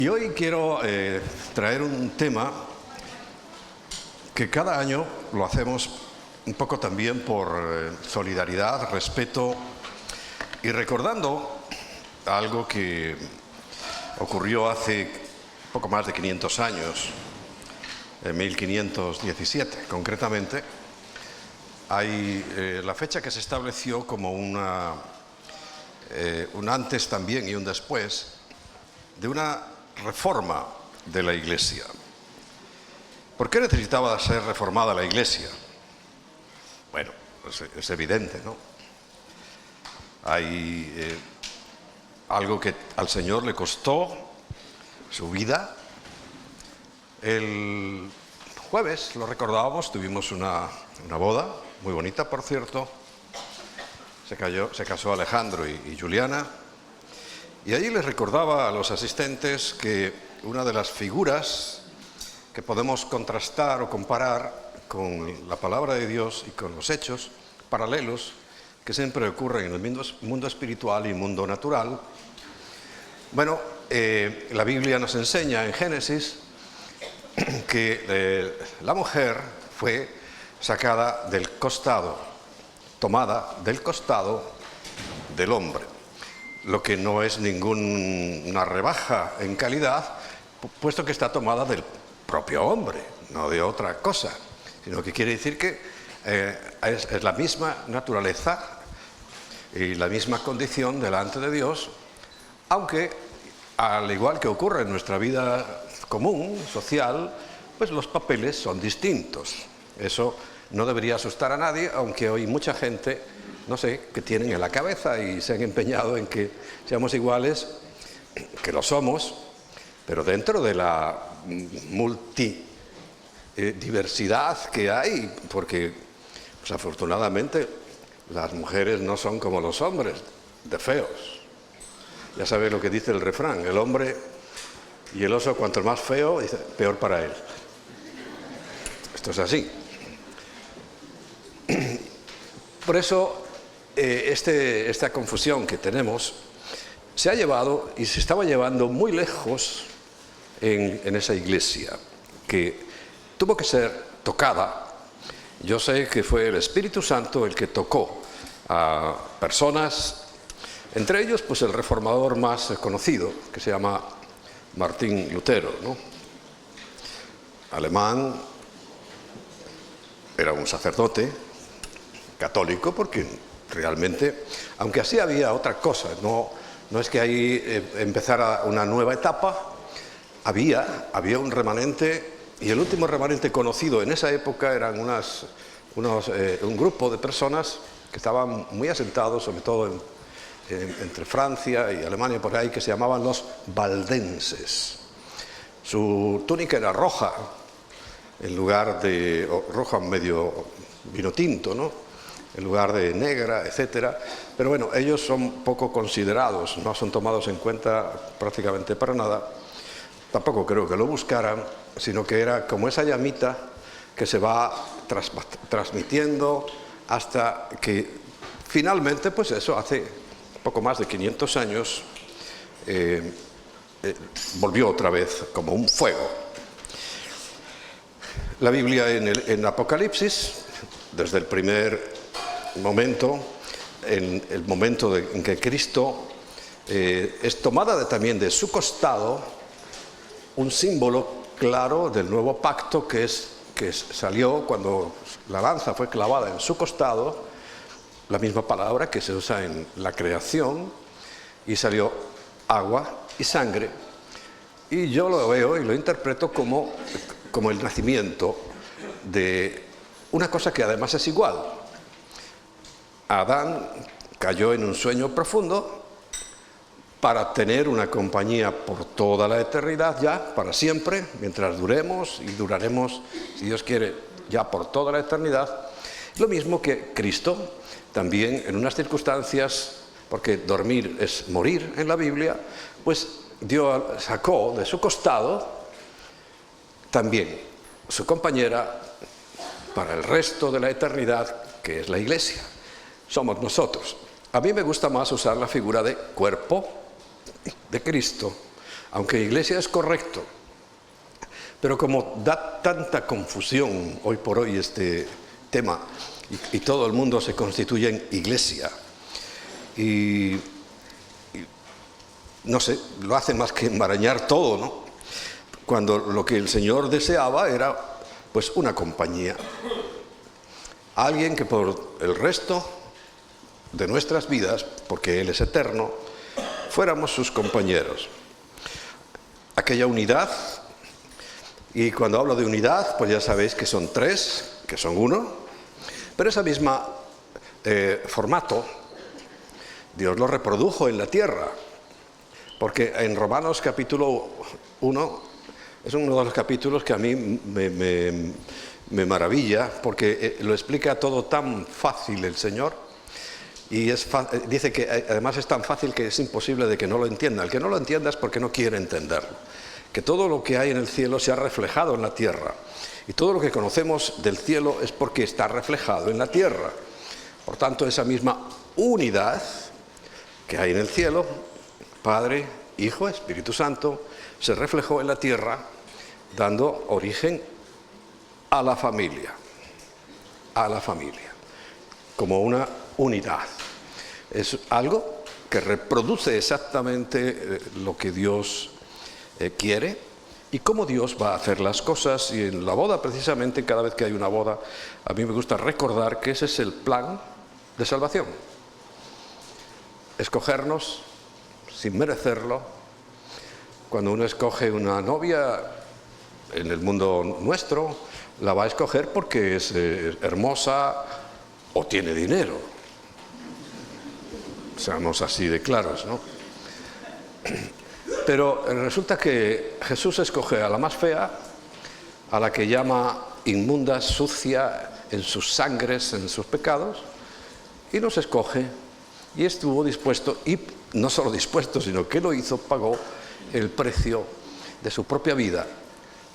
Y hoy quiero traer un tema que cada año lo hacemos un poco también por solidaridad, respeto y recordando algo que ocurrió hace poco más de 500 años, en 1517 concretamente. Hay la fecha que se estableció como un antes también y un después de una reforma de la Iglesia. ¿Por qué necesitaba ser reformada la Iglesia? Bueno, pues es evidente, ¿no? Hay algo que al Señor le costó su vida. El jueves, lo recordábamos, tuvimos una boda, muy bonita por cierto. Se casó Alejandro y Juliana. Y allí les recordaba a los asistentes que una de las figuras que podemos contrastar o comparar con la palabra de Dios y con los hechos paralelos que siempre ocurren en el mundo espiritual y mundo natural. Bueno, la Biblia nos enseña en Génesis que la mujer fue sacada del costado, tomada del costado del hombre, lo que no es ninguna rebaja en calidad, puesto que está tomada del propio hombre, no de otra cosa, sino que quiere decir que es la misma naturaleza y la misma condición delante de Dios, aunque al igual que ocurre en nuestra vida común, social, pues los papeles son distintos. Eso no debería asustar a nadie, aunque hoy mucha gente, no sé, que tienen en la cabeza y se han empeñado en que seamos iguales, que lo somos, pero dentro de la multidiversidad que hay, porque pues, afortunadamente las mujeres no son como los hombres, de feos. Ya sabéis lo que dice el refrán, el hombre y el oso cuanto más feo, dice, peor para él. Esto es así. Por eso esta confusión que tenemos se ha llevado y se estaba llevando muy lejos en esa iglesia, que tuvo que ser tocada. Yo sé que fue el Espíritu Santo el que tocó a personas, entre ellos pues el reformador más conocido, que se llama Martín Lutero, ¿no? Alemán, era un sacerdote católico, porque realmente, aunque así había otra cosa, no es que ahí empezara una nueva etapa, había un remanente, y el último remanente conocido en esa época eran un grupo de personas que estaban muy asentados, sobre todo entre Francia y Alemania, por ahí, que se llamaban los valdenses. Su túnica era roja, en lugar de roja medio vino tinto, ¿no? En lugar de negra, etcétera. Pero bueno, ellos son poco considerados, no son tomados en cuenta prácticamente para nada. Tampoco creo que lo buscaran, sino que era como esa llamita que se va transmitiendo hasta que finalmente, pues eso, hace poco más de 500 años, volvió otra vez como un fuego. La Biblia en Apocalipsis, desde el primer momento, en el momento en que Cristo es tomada también de su costado, un símbolo claro del nuevo pacto que salió cuando la lanza fue clavada en su costado, la misma palabra que se usa en la creación, y salió agua y sangre. Y yo lo veo y lo interpreto como el nacimiento de una cosa que además es igual. Adán cayó en un sueño profundo para tener una compañía por toda la eternidad, ya, para siempre, mientras duremos y duraremos, si Dios quiere, ya por toda la eternidad. Lo mismo que Cristo, también en unas circunstancias, porque dormir es morir en la Biblia, pues Dios sacó de su costado también su compañera para el resto de la eternidad, que es la Iglesia. Somos nosotros. A mí me gusta más usar la figura de cuerpo de Cristo, aunque iglesia es correcto, pero como da tanta confusión hoy por hoy este tema, y todo el mundo se constituye en iglesia, y no sé, lo hace más que enmarañar todo, ¿no? Cuando lo que el Señor deseaba era pues una compañía, alguien que por el resto de nuestras vidas, porque Él es eterno, fuéramos sus compañeros. Aquella unidad, y cuando hablo de unidad, pues ya sabéis que son tres, que son uno, pero ese mismo formato Dios lo reprodujo en la tierra, porque en Romanos capítulo 1 es uno de los capítulos que a mí me maravilla, porque lo explica todo tan fácil el Señor, y dice que además es tan fácil que es imposible de que no lo entienda. El que no lo entienda es porque no quiere entenderlo. Que todo lo que hay en el cielo se ha reflejado en la tierra, y todo lo que conocemos del cielo es porque está reflejado en la tierra. Por tanto, esa misma unidad que hay en el cielo, Padre, Hijo, Espíritu Santo, se reflejó en la tierra, dando origen a la familia, como una unidad. Es algo que reproduce exactamente lo que Dios quiere y cómo Dios va a hacer las cosas. Y en la boda, precisamente, cada vez que hay una boda, a mí me gusta recordar que ese es el plan de salvación. Escogernos sin merecerlo. Cuando uno escoge una novia en el mundo nuestro, la va a escoger porque es hermosa o tiene dinero. Seamos así de claros, ¿no? Pero resulta que Jesús escoge a la más fea, a la que llama inmunda, sucia en sus sangres, en sus pecados, y nos escoge, y estuvo dispuesto, y no solo dispuesto, sino que lo hizo, pagó el precio de su propia vida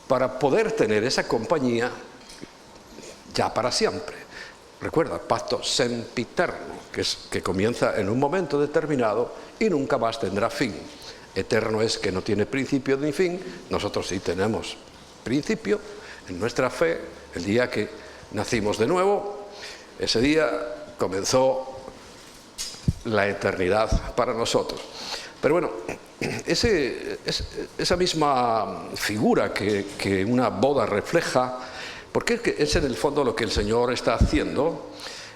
para poder tener esa compañía ya para siempre. Recuerda, pacto sempiterno, que comienza en un momento determinado y nunca más tendrá fin. Eterno es que no tiene principio ni fin. Nosotros sí tenemos principio en nuestra fe. El día que nacimos de nuevo, ese día comenzó la eternidad para nosotros. Pero bueno, esa misma figura que una boda refleja, porque es en el fondo lo que el Señor está haciendo.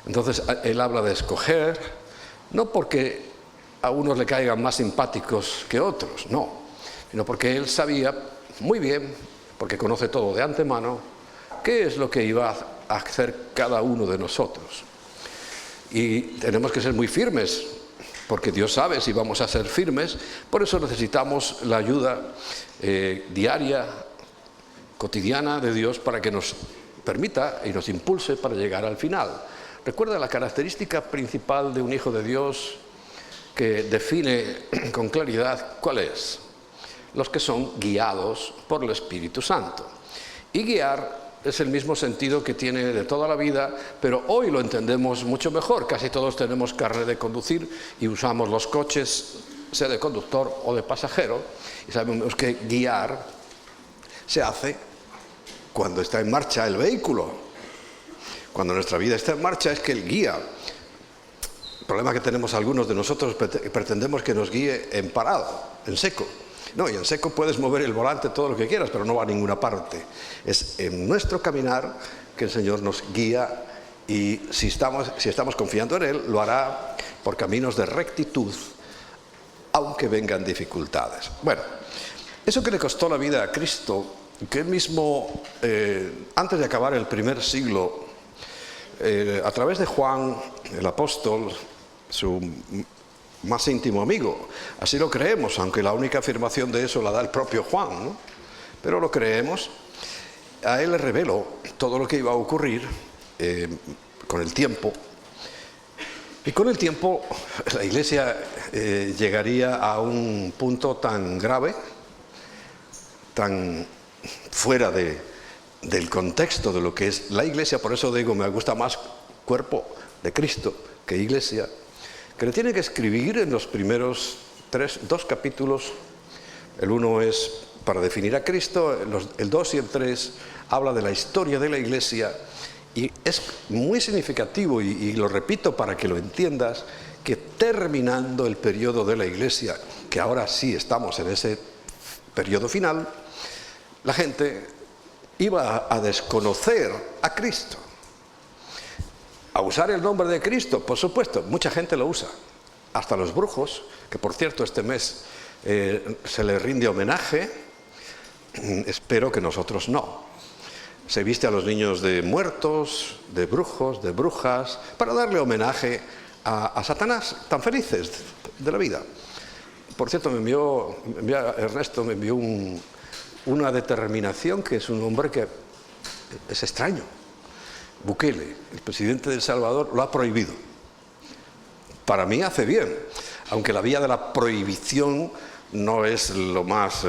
Entonces Él habla de escoger, no porque a unos le caigan más simpáticos que otros, no, sino porque Él sabía muy bien, porque conoce todo de antemano, qué es lo que iba a hacer cada uno de nosotros. Y tenemos que ser muy firmes, porque Dios sabe si vamos a ser firmes. Por eso necesitamos la ayuda diaria, cotidiana de Dios, para que nos permita y nos impulse para llegar al final. Recuerda la característica principal de un hijo de Dios que define con claridad cuál es: los que son guiados por el Espíritu Santo. Y guiar es el mismo sentido que tiene de toda la vida, pero hoy lo entendemos mucho mejor. Casi todos tenemos carnet de conducir y usamos los coches, sea de conductor o de pasajero, y sabemos que guiar se hace cuando está en marcha el vehículo. Cuando nuestra vida está en marcha es que Él guía. El problema que tenemos algunos de nosotros, pretendemos que nos guíe en parado, en seco. No, y en seco puedes mover el volante todo lo que quieras, pero no va a ninguna parte. Es en nuestro caminar que el Señor nos guía, y si estamos confiando en Él, lo hará por caminos de rectitud, aunque vengan dificultades. Bueno, eso que le costó la vida a Cristo, que Él mismo, antes de acabar el primer siglo, a través de Juan, el apóstol, su más íntimo amigo, así lo creemos, aunque la única afirmación de eso la da el propio Juan, ¿no? Pero lo creemos. A él le reveló todo lo que iba a ocurrir con el tiempo, y con el tiempo la Iglesia llegaría a un punto tan grave, tan fuera del contexto de lo que es la Iglesia. Por eso digo, me gusta más cuerpo de Cristo que Iglesia, que le tiene que escribir en los primeros 2 capítulos El 1 es para definir a Cristo, el 2 y el 3 habla de la historia de la Iglesia, y es muy significativo, y lo repito para que lo entiendas, que terminando el periodo de la Iglesia, que ahora sí estamos en ese periodo final, la gente iba a desconocer a Cristo, a usar el nombre de Cristo. Por supuesto, mucha gente lo usa, hasta los brujos, que por cierto este mes se les rinde homenaje. Espero que nosotros no. Se viste a los niños de muertos, de brujos, de brujas, para darle homenaje a Satanás, tan felices de la vida. Por cierto, Ernesto me envió una determinación, que es un hombre que es extraño. Bukele, el presidente de El Salvador, lo ha prohibido. Para mí hace bien, aunque la vía de la prohibición no es lo más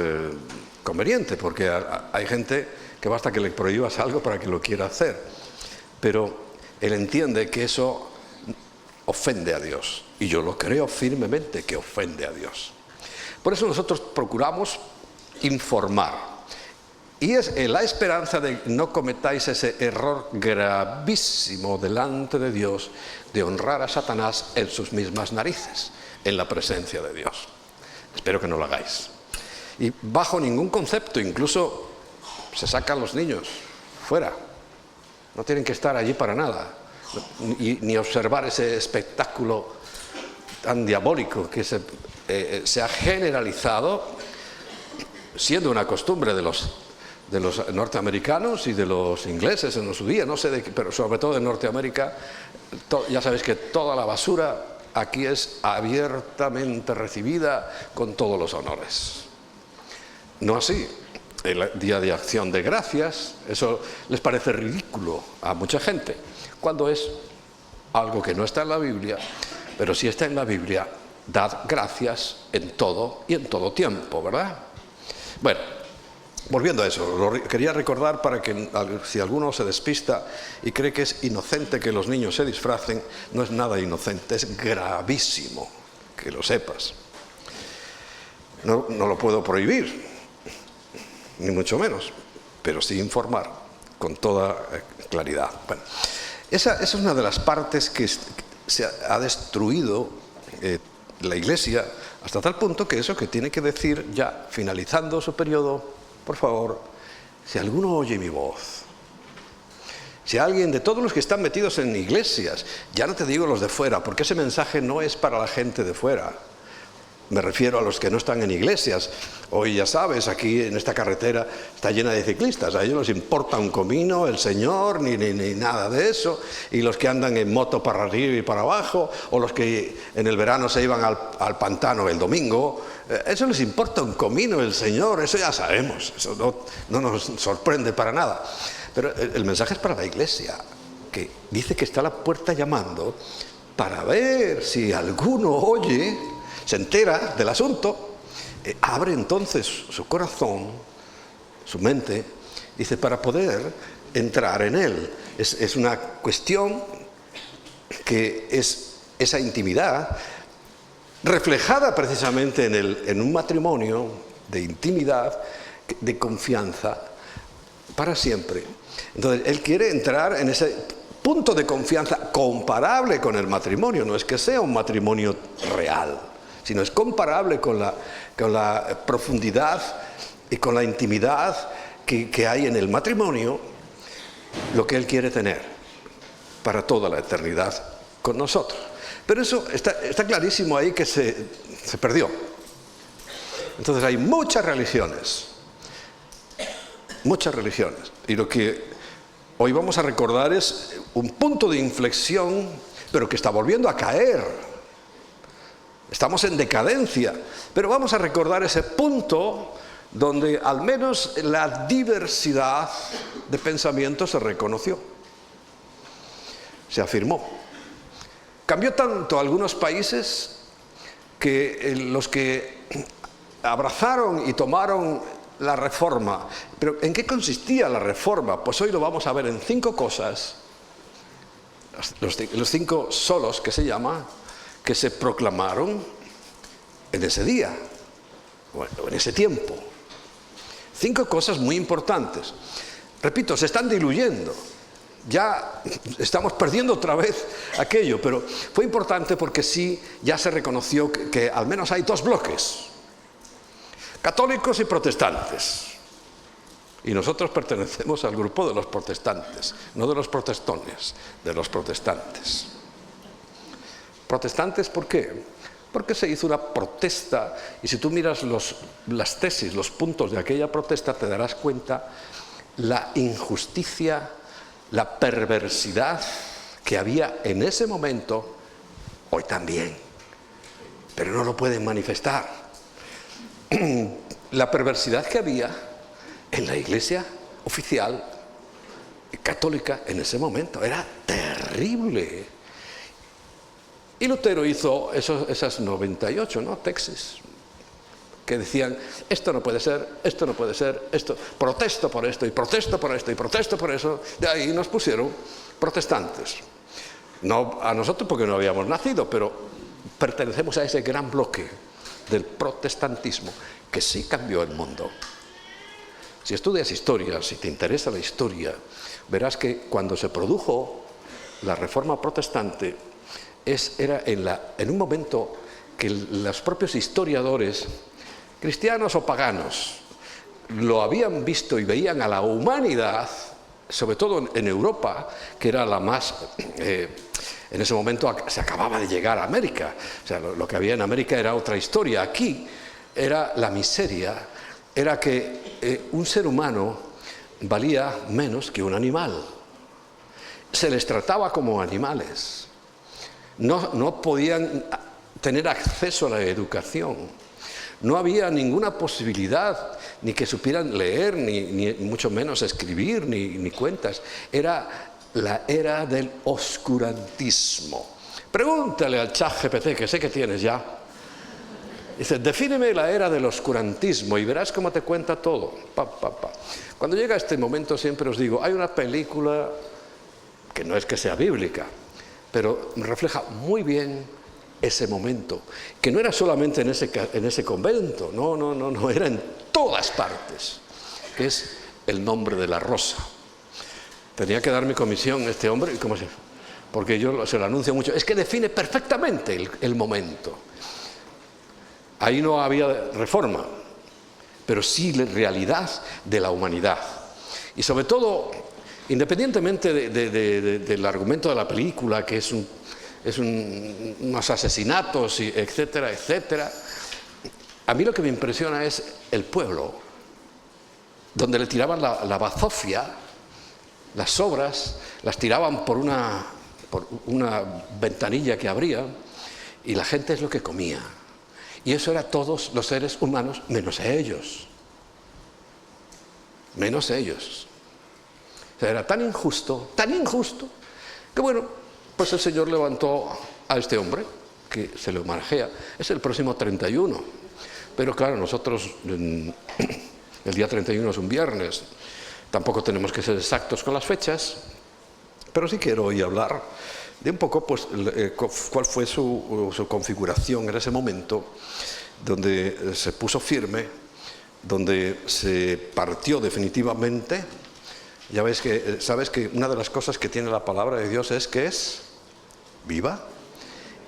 conveniente, porque hay gente que basta que le prohíbas algo para que lo quiera hacer. Pero él entiende que eso ofende a Dios, y yo lo creo firmemente que ofende a Dios. Por eso nosotros procuramos informar, y es en la esperanza de que no cometáis ese error gravísimo delante de Dios de honrar a Satanás en sus mismas narices, en la presencia de Dios. Espero que no lo hagáis. Y bajo ningún concepto, incluso se sacan los niños fuera, no tienen que estar allí para nada, ni observar ese espectáculo tan diabólico que se ha generalizado, siendo una costumbre de los norteamericanos y de los ingleses en su día, no sé de qué, pero sobre todo en Norteamérica. Ya sabéis que toda la basura aquí es abiertamente recibida con todos los honores. No así el Día de Acción de Gracias. Eso les parece ridículo a mucha gente, cuando es algo que no está en la Biblia, pero si está en la Biblia. Dad gracias en todo y en todo tiempo, ¿verdad? Bueno, volviendo a eso, lo quería recordar para que si alguno se despista y cree que es inocente que los niños se disfracen, no es nada inocente, es gravísimo, que lo sepas. No lo puedo prohibir, ni mucho menos, pero sí informar con toda claridad. Bueno, esa es una de las partes que se ha destruido la Iglesia, hasta tal punto que eso que tiene que decir, ya finalizando su periodo, por favor, si alguno oye mi voz, si alguien de todos los que están metidos en iglesias, ya no te digo los de fuera, porque ese mensaje no es para la gente de fuera, me refiero a los que no están en iglesias. Hoy ya sabes, aquí en esta carretera está llena de ciclistas, a ellos no les importa un comino el Señor, ni nada de eso, y los que andan en moto para arriba y para abajo, o los que en el verano se iban al pantano el domingo, eso les importa un comino el Señor, eso ya sabemos, eso no nos sorprende para nada. Pero el mensaje es para la Iglesia, que dice que está a la puerta llamando para ver si alguno oye, se entera del asunto, abre entonces su corazón, su mente, dice, para poder entrar en él. Es una cuestión que es esa intimidad reflejada precisamente en un matrimonio de intimidad, de confianza para siempre. Entonces, él quiere entrar en ese punto de confianza comparable con el matrimonio. No es que sea un matrimonio real, sino es comparable con la profundidad y con la intimidad que hay en el matrimonio, lo que él quiere tener para toda la eternidad con nosotros. Pero eso está clarísimo ahí que se perdió. Entonces hay muchas religiones, y lo que hoy vamos a recordar es un punto de inflexión, pero que está volviendo a caer. Estamos en decadencia, pero vamos a recordar ese punto donde al menos la diversidad de pensamiento se reconoció, se afirmó. Cambió tanto algunos países que los que abrazaron y tomaron la reforma. ¿Pero en qué consistía la reforma? Pues hoy lo vamos a ver en 5 cosas, los 5 solos que se llama, que se proclamaron en ese día. bueno, en ese tiempo. 5 cosas muy importantes. Repito, se están diluyendo. Ya estamos perdiendo otra vez aquello, pero fue importante porque sí, ya se reconoció que al menos hay 2 bloques, católicos y protestantes. Y nosotros pertenecemos al grupo de los protestantes, no de los protestones, de los protestantes. ¿Protestantes por qué? Porque se hizo una protesta, y si tú miras las tesis, los puntos de aquella protesta, te darás cuenta la injusticia, la perversidad que había en ese momento, hoy también, pero no lo pueden manifestar. La perversidad que había en la iglesia oficial católica en ese momento era terrible. Y Lutero hizo esas 98, ¿no?, tesis que decían, esto no puede ser, esto no puede ser, esto, protesto por esto, y protesto por esto, y protesto por eso. De ahí nos pusieron protestantes. No a nosotros porque no habíamos nacido, pero pertenecemos a ese gran bloque del protestantismo que sí cambió el mundo. Si estudias historia, si te interesa la historia, verás que cuando se produjo la Reforma Protestante era en un momento que los propios historiadores, cristianos o paganos, lo habían visto y veían a la humanidad, sobre todo en Europa, que era la más... en ese momento se acababa de llegar a América, o sea, lo que había en América era otra historia. Aquí era la miseria, era que un ser humano valía menos que un animal. Se les trataba como animales. No podían tener acceso a la educación. No había ninguna posibilidad, ni que supieran leer, ni mucho menos escribir, ni cuentas. Era la era del oscurantismo. Pregúntale al ChatGPT, que sé que tienes ya. Dice, defíneme la era del oscurantismo y verás cómo te cuenta todo. Cuando llega este momento siempre os digo, hay una película que no es que sea bíblica, pero refleja muy bien ese momento, que no era solamente en ese convento, no, era en todas partes, que es El nombre de la rosa. Tenía que dar mi comisión este hombre, porque yo se lo anuncio mucho, es que define perfectamente el momento. Ahí no había reforma, pero sí la realidad de la humanidad. Y sobre todo, independientemente del argumento de la película, que es unos asesinatos, etcétera, etcétera, a mí lo que me impresiona es el pueblo, donde le tiraban la bazofia, las sobras, las tiraban por una ventanilla que abría, y la gente es lo que comía. Y eso era todos los seres humanos, menos ellos. Menos ellos. O sea, era tan injusto, que bueno, pues el Señor levantó a este hombre, que se le homenajea. Es el próximo 31. Pero claro, nosotros, el día 31 es un viernes, tampoco tenemos que ser exactos con las fechas, pero sí quiero hoy hablar de un poco pues, cuál fue su configuración en ese momento, donde se puso firme, donde se partió definitivamente. Ya ves sabes que una de las cosas que tiene la palabra de Dios es que es viva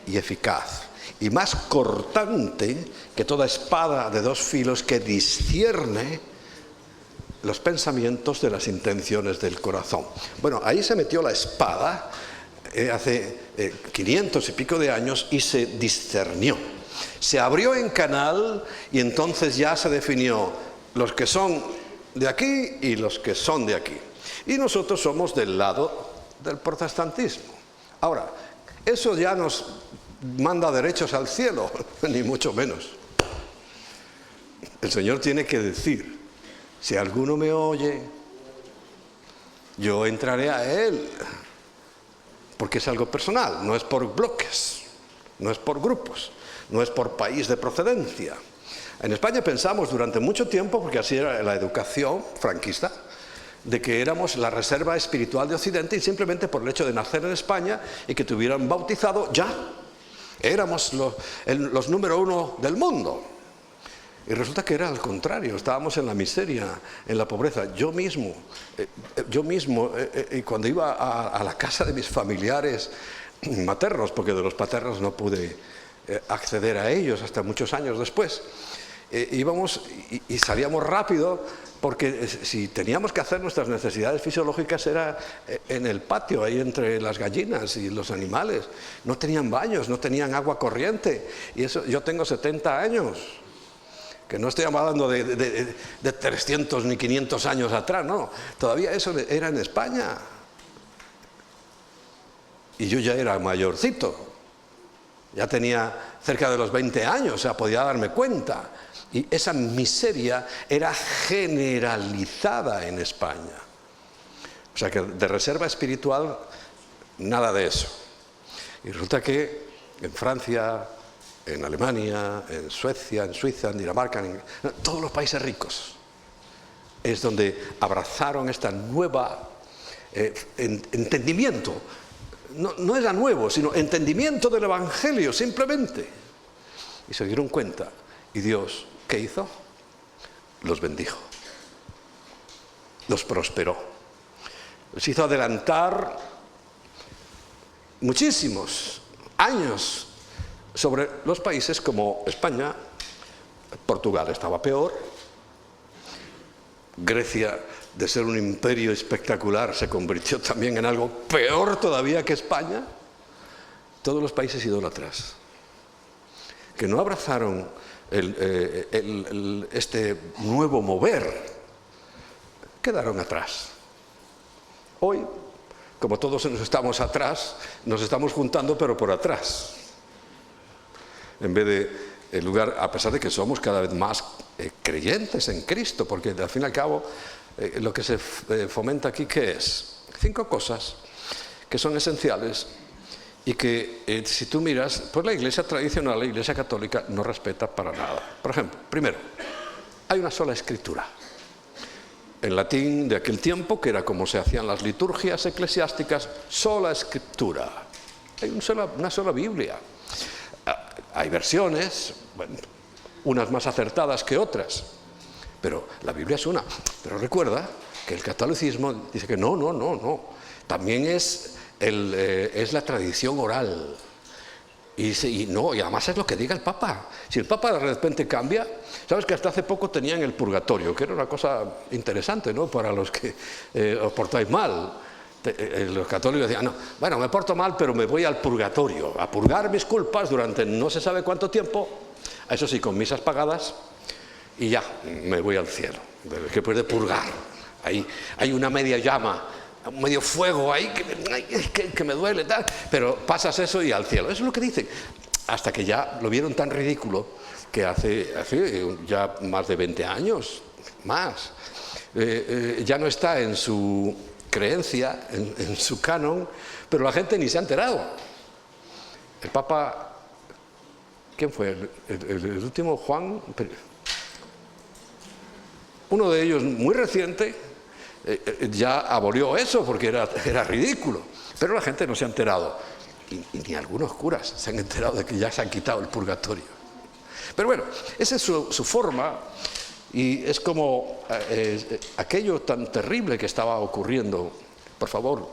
y eficaz, y más cortante que toda espada de 2 filos, que discierne los pensamientos de las intenciones del corazón. Bueno, ahí se metió la espada hace 500 y pico de años y se discernió. Se abrió en canal y entonces ya se definió los que son de aquí y los que son de aquí. Y nosotros somos del lado del protestantismo. Ahora, eso ya nos manda derechos al cielo, ni mucho menos. El Señor tiene que decir, si alguno me oye, yo entraré a Él. Porque es algo personal, no es por bloques, no es por grupos, no es por país de procedencia. En España pensamos durante mucho tiempo, porque así era la educación franquista, de que éramos la reserva espiritual de Occidente, y simplemente por el hecho de nacer en España y que te hubieran bautizado, ya éramos los número 1 del mundo. Y resulta que era al contrario, estábamos en la miseria, en la pobreza. Yo mismo, cuando iba a la casa de mis familiares maternos, porque de los paternos no pude acceder a ellos hasta muchos años después, íbamos y salíamos rápido, porque si teníamos que hacer nuestras necesidades fisiológicas era en el patio, ahí entre las gallinas y los animales. No tenían baños, no tenían agua corriente. Y eso, yo tengo 70 años. Que no estoy hablando de 300 ni 500 años atrás, no. Todavía eso era en España. Y yo ya era mayorcito. Ya tenía cerca de los 20 años, o sea, podía darme cuenta. Y esa miseria era generalizada en España. O sea, que de reserva espiritual, nada de eso. Y resulta que en Francia, en Alemania, en Suecia, en Suiza, en Dinamarca, en todos los países ricos, es donde abrazaron esta nueva entendimiento. No era nuevo, sino entendimiento del Evangelio, simplemente. Y se dieron cuenta. Y Dios, ¿qué hizo? Los bendijo. Los prosperó. Les hizo adelantar muchísimos años sobre los países como España. Portugal estaba peor. Grecia, de ser un imperio espectacular, se convirtió también en algo peor todavía que España. Todos los países idólatras, que no abrazaron este nuevo mover, quedaron atrás. Hoy, como todos nos estamos atrás, nos estamos juntando pero por atrás. En vez de el lugar, a pesar de que somos cada vez más creyentes en Cristo, porque al fin y al cabo lo que se fomenta aquí, ¿qué es? 5 cosas que son esenciales y que si tú miras, pues la iglesia tradicional, la iglesia católica, no respeta para nada. Por ejemplo, primero, hay una sola escritura. En latín de aquel tiempo, que era como se hacían las liturgias eclesiásticas, sola escritura. Hay una sola Biblia. Hay versiones, bueno, unas más acertadas que otras, pero la Biblia es una. Pero recuerda que el catolicismo dice que no. También es la tradición oral. Y además es lo que diga el Papa. Si el Papa de repente cambia, sabes que hasta hace poco tenían el purgatorio, que era una cosa interesante, ¿no? Para los que os portáis mal. Los católicos decían, no, bueno, me porto mal, pero me voy al purgatorio, a purgar mis culpas durante no se sabe cuánto tiempo, eso sí, con misas pagadas, y ya, me voy al cielo. Que puede purgar. Ahí hay una media llama, un medio fuego ahí que me duele, tal, pero pasas eso y al cielo. Eso es lo que dicen. Hasta que ya lo vieron tan ridículo que hace ya más de 20 años, más, ya no está en su creencia, en su canon, pero la gente ni se ha enterado. El Papa, ¿quién fue? El último, Juan, uno de ellos muy reciente, ya abolió eso porque era ridículo, pero la gente no se ha enterado, y ni algunos curas se han enterado de que ya se han quitado el purgatorio. Pero bueno, esa es su forma. Y es como aquello tan terrible que estaba ocurriendo. Por favor,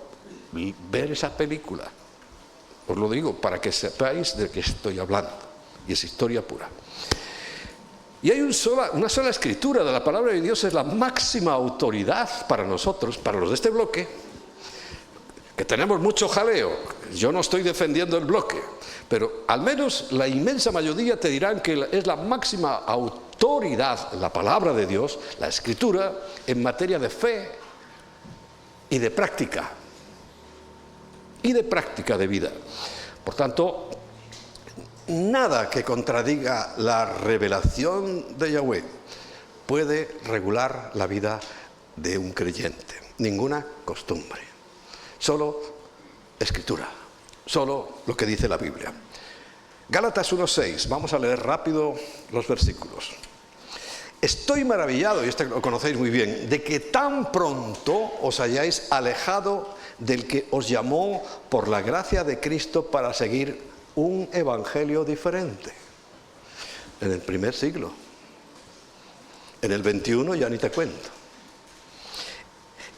ver esa película. Os lo digo para que sepáis de qué estoy hablando. Y es historia pura. Y hay una sola escritura de la palabra de Dios, es la máxima autoridad para nosotros, para los de este bloque, que tenemos mucho jaleo. Yo no estoy defendiendo el bloque, pero al menos la inmensa mayoría te dirán que es la máxima autoridad, la palabra de Dios, la escritura, en materia de fe y de práctica. Y de práctica de vida. Por tanto, nada que contradiga la revelación de Yahweh puede regular la vida de un creyente. Ninguna costumbre. Solo escritura. Solo lo que dice la Biblia. Gálatas 1:6. Vamos a leer rápido los versículos. Estoy maravillado, y este lo conocéis muy bien, de que tan pronto os hayáis alejado del que os llamó por la gracia de Cristo para seguir un evangelio diferente. En el primer siglo, En el 21 ya ni te cuento.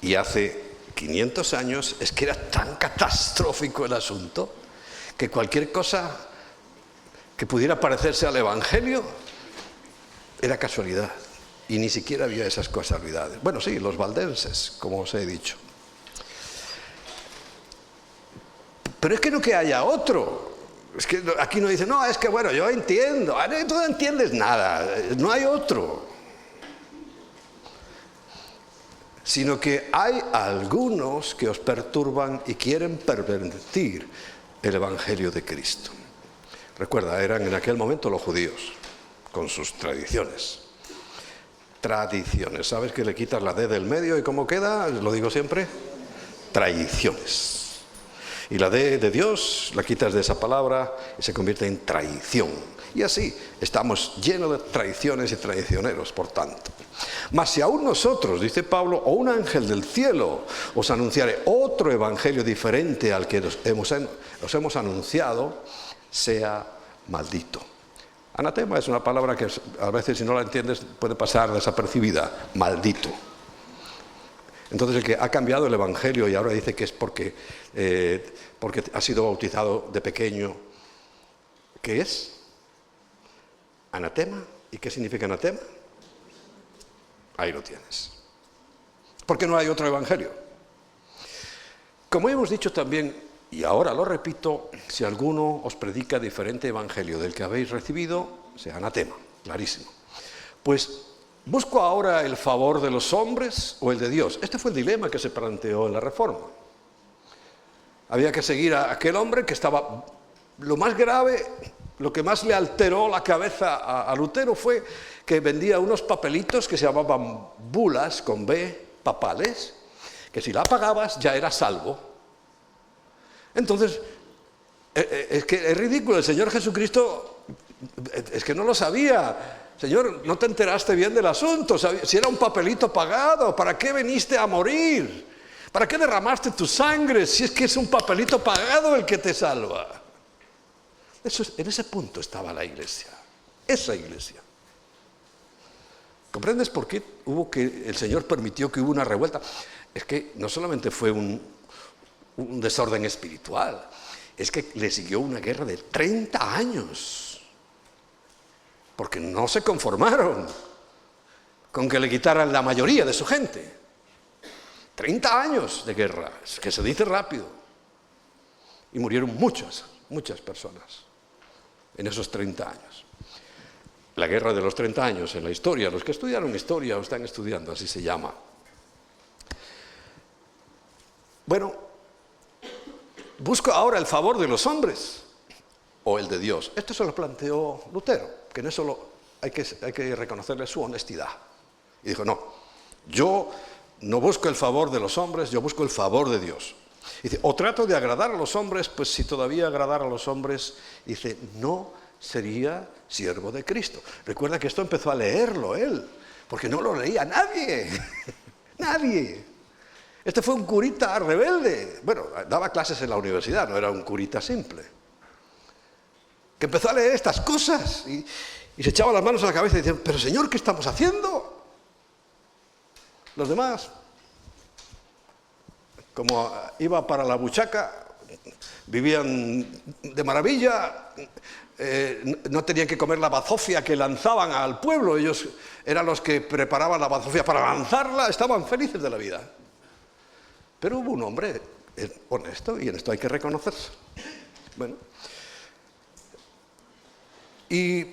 Y hace 500 años es que era tan catastrófico el asunto que cualquier cosa que pudiera parecerse al Evangelio era casualidad. Y ni siquiera había esas casualidades. Bueno, sí, los valdenses, como os he dicho. Pero es que no que haya otro. Es que aquí no dice, no, es que bueno, yo entiendo. Tú no entiendes nada, no hay otro. Sino que hay algunos que os perturban y quieren pervertir el Evangelio de Cristo. Recuerda, eran en aquel momento los judíos, con sus tradiciones. Tradiciones, ¿sabes que le quitas la D del medio y cómo queda? Lo digo siempre, traiciones. Y la D de Dios la quitas de esa palabra y se convierte en traición. Y así estamos llenos de traiciones y traicioneros, por tanto. Mas si aún nosotros, dice Pablo, o un ángel del cielo os anunciare otro evangelio diferente al que os hemos anunciado, sea maldito. Anatema es una palabra que a veces, si no la entiendes, puede pasar desapercibida. Maldito. Entonces el que ha cambiado el evangelio y ahora dice que es porque ha sido bautizado de pequeño, ¿qué es? Anatema. ¿Y qué significa anatema? Ahí lo tienes. Porque no hay otro evangelio. Como hemos dicho también, y ahora lo repito, si alguno os predica diferente evangelio del que habéis recibido, sea anatema, clarísimo. Pues, ¿busco ahora el favor de los hombres o el de Dios? Este fue el dilema que se planteó en la Reforma. Había que seguir a aquel hombre que estaba... Lo más grave, lo que más le alteró la cabeza a Lutero fue que vendía unos papelitos que se llamaban bulas, con B, papales, que si la pagabas ya eras salvo. Entonces, es que es ridículo, el Señor Jesucristo es que no lo sabía. Señor, no te enteraste bien del asunto, si era un papelito pagado, ¿para qué viniste a morir? ¿Para qué derramaste tu sangre si es que es un papelito pagado el que te salva? En ese punto estaba la iglesia, esa iglesia. ¿Comprendes por qué el Señor permitió que hubo una revuelta? Es que no solamente fue un desorden espiritual, es que le siguió una guerra de 30 años, porque no se conformaron con que le quitaran la mayoría de su gente. 30 años de guerra, es que se dice rápido, y murieron muchas personas en esos 30 años. La guerra de los 30 años en la historia, los que estudiaron historia o están estudiando, así se llama. Bueno, ¿busco ahora el favor de los hombres o el de Dios? Esto se lo planteó Lutero, que en eso hay que reconocerle su honestidad. Y dijo, no, yo no busco el favor de los hombres, yo busco el favor de Dios. Dice, o trato de agradar a los hombres, pues si todavía agradar a los hombres, dice, no sería siervo de Cristo. Recuerda que esto empezó a leerlo él, porque no lo leía nadie, nadie. Este fue un curita rebelde. Bueno, daba clases en la universidad, no era un curita simple. Que empezó a leer estas cosas y se echaba las manos a la cabeza y decía, pero Señor, ¿qué estamos haciendo? Los demás, como iba para la buchaca, vivían de maravilla, no tenían que comer la bazofia que lanzaban al pueblo, ellos eran los que preparaban la bazofia para lanzarla, estaban felices de la vida. Pero hubo un hombre honesto y en esto hay que reconocerse. Bueno, y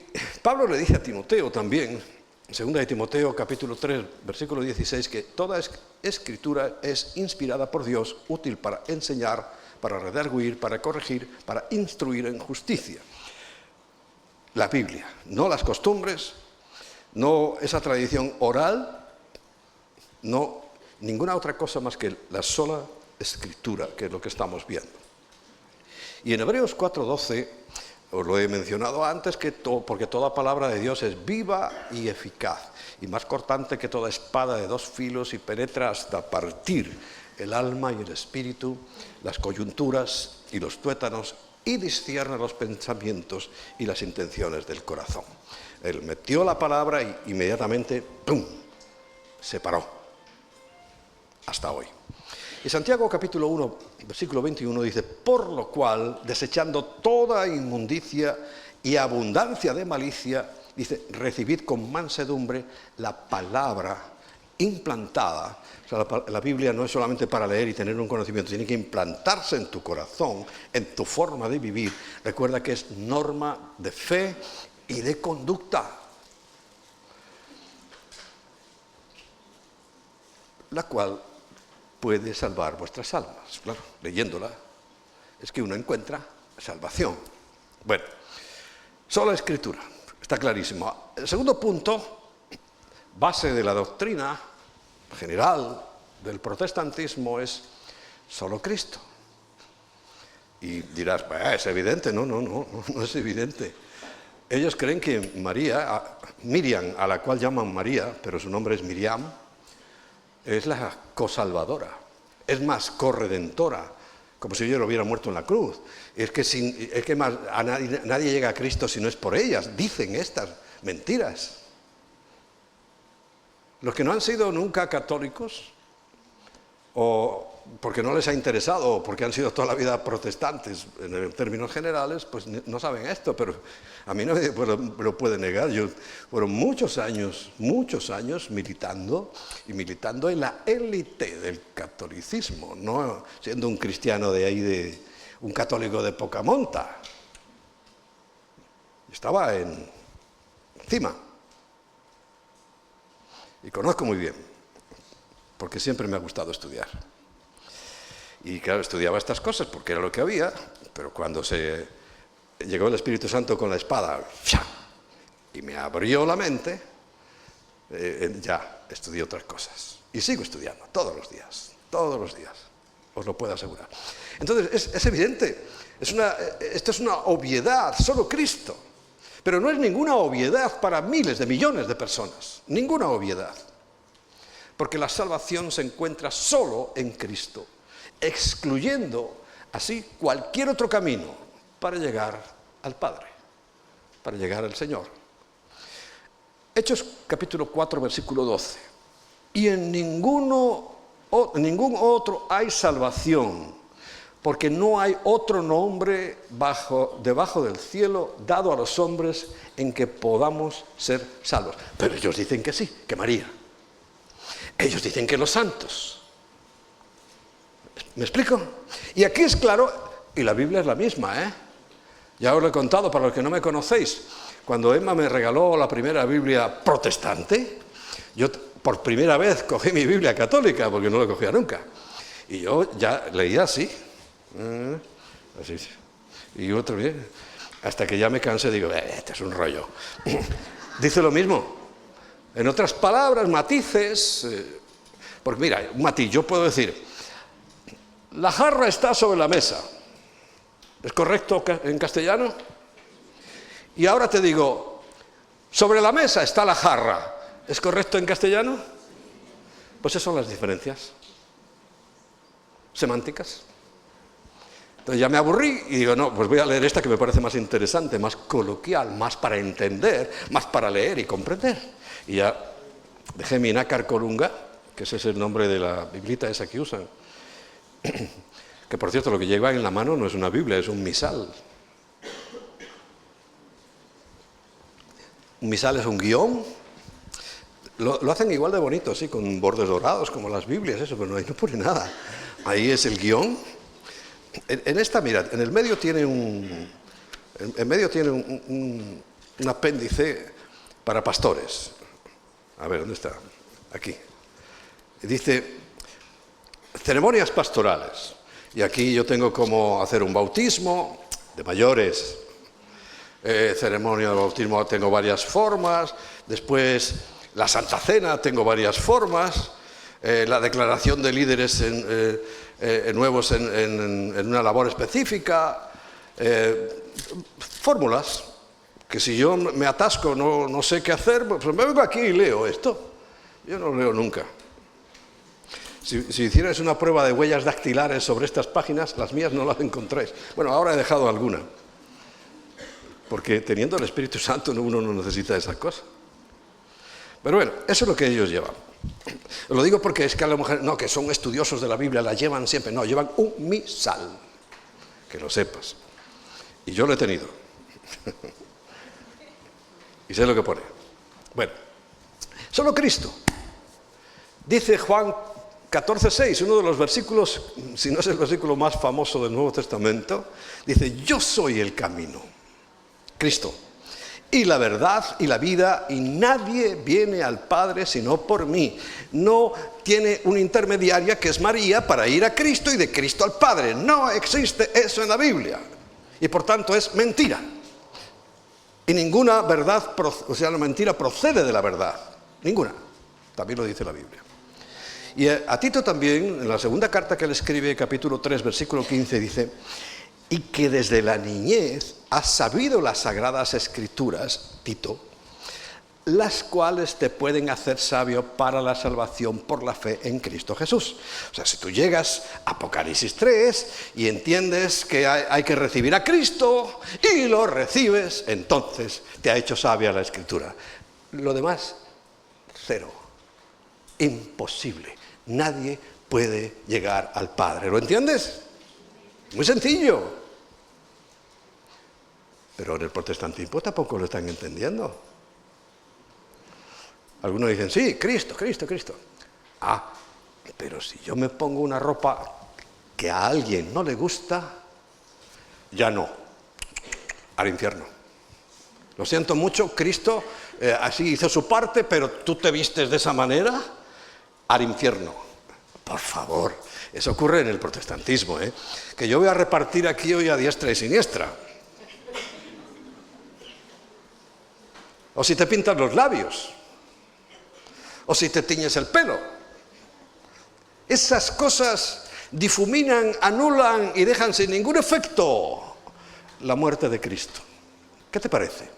Pablo le dice a Timoteo también, en 2 de Timoteo capítulo 3, versículo 16, que toda escritura es inspirada por Dios, útil para enseñar, para redarguir, para corregir, para instruir en justicia. La Biblia, no las costumbres, no esa tradición oral, no ninguna otra cosa más que la sola escritura, que es lo que estamos viendo. Y en Hebreos 4:12, os lo he mencionado antes, porque toda palabra de Dios es viva y eficaz, y más cortante que toda espada de 2 filos, y penetra hasta partir el alma y el espíritu, las coyunturas y los tuétanos, y discierne los pensamientos y las intenciones del corazón. Él metió la palabra y inmediatamente, ¡pum!, se paró. Hasta hoy. Y Santiago capítulo 1, versículo 21 dice: por lo cual, desechando toda inmundicia y abundancia de malicia, dice, recibid con mansedumbre la palabra implantada. O sea, la Biblia no es solamente para leer y tener un conocimiento, tiene que implantarse en tu corazón, en tu forma de vivir. Recuerda que es norma de fe y de conducta, la cual puede salvar vuestras almas. Claro, leyéndola es que uno encuentra salvación. Bueno, sola Escritura, está clarísimo. El segundo punto, base de la doctrina general del protestantismo, es solo Cristo. Y dirás, es evidente. No es evidente. Ellos creen que Miriam, a la cual llaman María, pero su nombre es Miriam, es la cosalvadora, es más corredentora, como si ella lo hubiera muerto en la cruz. Es que nadie llega a Cristo si no es por ellas, dicen estas mentiras. Los que no han sido nunca católicos, o porque no les ha interesado, o porque han sido toda la vida protestantes, en términos generales, pues no saben esto, pero a mí no me lo puede negar. Yo fueron muchos años militando en la élite del catolicismo, no siendo un cristiano de ahí, un católico de poca monta. Estaba encima. Y conozco muy bien, porque siempre me ha gustado estudiar. Y claro, estudiaba estas cosas porque era lo que había, pero cuando llegó el Espíritu Santo con la espada, ¡fia!, y me abrió la mente, ya estudié otras cosas. Y sigo estudiando todos los días, os lo puedo asegurar. Entonces, es evidente, esto es una obviedad, solo Cristo. Pero no es ninguna obviedad para miles de millones de personas, ninguna obviedad. Porque la salvación se encuentra solo en Cristo, excluyendo así cualquier otro camino para llegar al Padre, para llegar al Señor. Hechos capítulo 4, versículo 12. Y en ningún otro hay salvación, porque no hay otro nombre debajo del cielo dado a los hombres en que podamos ser salvos. Pero ellos dicen que sí, que María. Ellos dicen que los santos. ¿Me explico? Y aquí es claro, y la Biblia es la misma, ¿eh? Ya os lo he contado para los que no me conocéis. Cuando Emma me regaló la primera Biblia protestante, yo por primera vez cogí mi Biblia católica, porque no la cogía nunca. Y yo ya leía así. Así. Y otro bien, hasta que ya me cansé, digo, este es un rollo. Dice lo mismo, en otras palabras, matices, porque mira, un matiz, yo puedo decir, la jarra está sobre la mesa, ¿es correcto en castellano? Y ahora te digo, sobre la mesa está la jarra, ¿es correcto en castellano? Pues esas son las diferencias semánticas. Entonces ya me aburrí y digo, no, pues voy a leer esta que me parece más interesante, más coloquial, más para entender, más para leer y comprender. Y ya dejé mi nácar colunga, que ese es el nombre de la biblita esa que usan, que por cierto lo que lleva en la mano no es una Biblia, es un misal. Un misal es un guión, lo hacen igual de bonito, sí, con bordes dorados como las Biblias, eso, pero ahí no pone nada. Ahí es el guión. En esta, mirad, en el medio tiene un apéndice para pastores. A ver, ¿dónde está? Aquí. Dice, ceremonias pastorales. Y aquí yo tengo como hacer un bautismo de mayores. Ceremonia de bautismo tengo varias formas. Después, la Santa Cena tengo varias formas. La declaración de líderes nuevos en una labor específica, fórmulas que si yo me atasco, no sé qué hacer, pues me vengo aquí y leo esto. Yo no leo nunca. Si hicierais una prueba de huellas dactilares sobre estas páginas, las mías no las encontráis. Bueno, ahora he dejado alguna. porque teniendo el Espíritu Santo uno no necesita esas cosas. Pero bueno, eso es lo que ellos llevan. Lo digo porque es que a lo mejor, no, que son estudiosos de la Biblia, la llevan siempre. No, llevan un misal, que lo sepas. Y yo lo he tenido. Y sé lo que pone. Bueno, solo Cristo. Dice Juan 14:6, uno de los versículos, si no es el versículo más famoso del Nuevo Testamento, dice: yo soy el camino, Cristo, y la verdad y la vida, y nadie viene al Padre sino por mí. No tiene una intermediaria que es María para ir a Cristo y de Cristo al Padre. No existe eso en la Biblia. Y por tanto es mentira. Y ninguna verdad, o sea, la mentira procede de la verdad. Ninguna. También lo dice la Biblia. Y a Tito también, en la segunda carta que le escribe, capítulo 3, versículo 15, dice: y que desde la niñez has sabido las sagradas escrituras, Tito, las cuales te pueden hacer sabio para la salvación por la fe en Cristo Jesús. O sea, si tú llegas a Apocalipsis 3 y entiendes que hay que recibir a Cristo y lo recibes, entonces te ha hecho sabia la Escritura. Lo demás, cero. Imposible. Nadie puede llegar al Padre. ¿Lo entiendes? Muy sencillo. Pero en el protestantismo tampoco lo están entendiendo. Algunos dicen: sí, Cristo, Cristo, Cristo. Ah, pero si yo me pongo una ropa que a alguien no le gusta, ya no. Al infierno. Lo siento mucho, Cristo así hizo su parte, pero tú te vistes de esa manera, al infierno. Por favor, eso ocurre en el protestantismo, que yo voy a repartir aquí hoy a diestra y siniestra. O si te pintas los labios, o si te tiñes el pelo. Esas cosas difuminan, anulan y dejan sin ningún efecto la muerte de Cristo. ¿Qué te parece?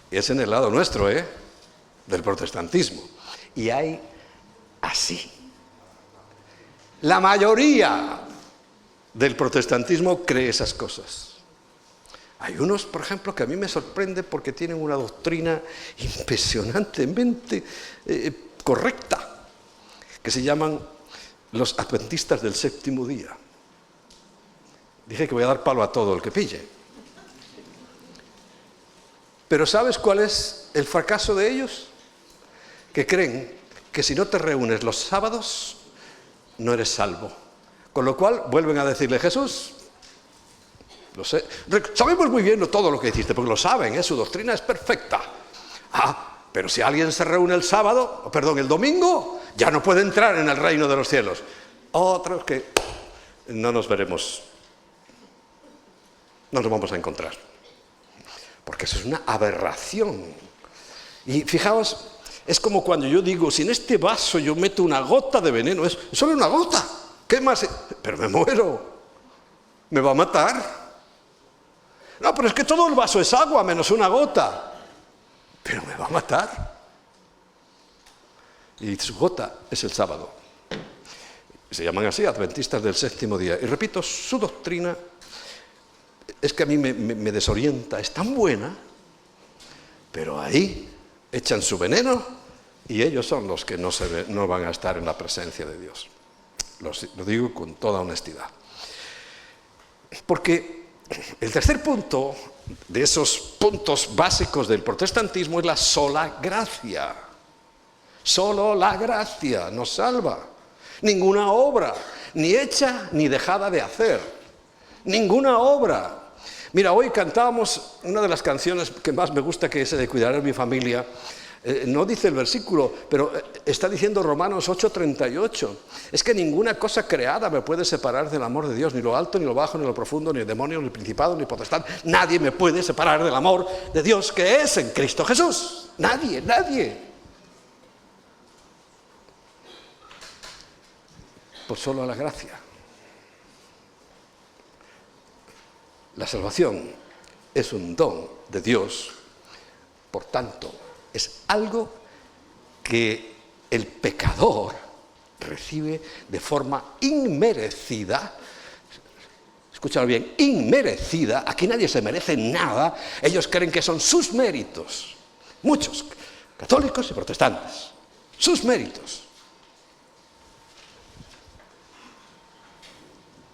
Y es en el lado nuestro, del protestantismo. Y hay así. La mayoría del protestantismo cree esas cosas. Hay unos, por ejemplo, que a mí me sorprende porque tienen una doctrina impresionantemente correcta, que se llaman los adventistas del séptimo día. Dije que voy a dar palo a todo el que pille. Pero ¿sabes cuál es el fracaso de ellos? Que creen que si no te reúnes los sábados, no eres salvo. Con lo cual vuelven a decirle: Jesús, lo sé, sabemos muy bien todo lo que hiciste, porque lo saben, su doctrina es perfecta. Pero si alguien se reúne el domingo, ya no puede entrar en el reino de los cielos. Otros que no nos veremos, no nos vamos a encontrar. Porque eso es una aberración. Y fijaos, es como cuando yo digo: si en este vaso yo meto una gota de veneno, es solo una gota. ¿Qué más? Pero me muero. ¿Me va a matar? No, pero es que todo el vaso es agua menos una gota. Pero me va a matar. Y su gota es el sábado. Se llaman así, adventistas del séptimo día. Y repito, su doctrina es que a mí me desorienta. Es tan buena, pero ahí echan su veneno y ellos son los que no van a estar en la presencia de Dios. Lo digo con toda honestidad. Porque el tercer punto de esos puntos básicos del protestantismo es la sola gracia. Solo la gracia nos salva. Ninguna obra, ni hecha ni dejada de hacer. Ninguna obra. Mira, hoy cantábamos una de las canciones que más me gusta, que es de Cuidar a mi familia. No dice el versículo, pero está diciendo Romanos 8:38. Es que ninguna cosa creada me puede separar del amor de Dios, ni lo alto, ni lo bajo, ni lo profundo, ni el demonio, ni el principado, ni potestad. Nadie me puede separar del amor de Dios que es en Cristo Jesús. Nadie, nadie. Pues solo a la gracia. La salvación es un don de Dios, por tanto, es algo que el pecador recibe de forma inmerecida, escúchalo bien, inmerecida, aquí nadie se merece nada, ellos creen que son sus méritos, muchos, católicos y protestantes, sus méritos.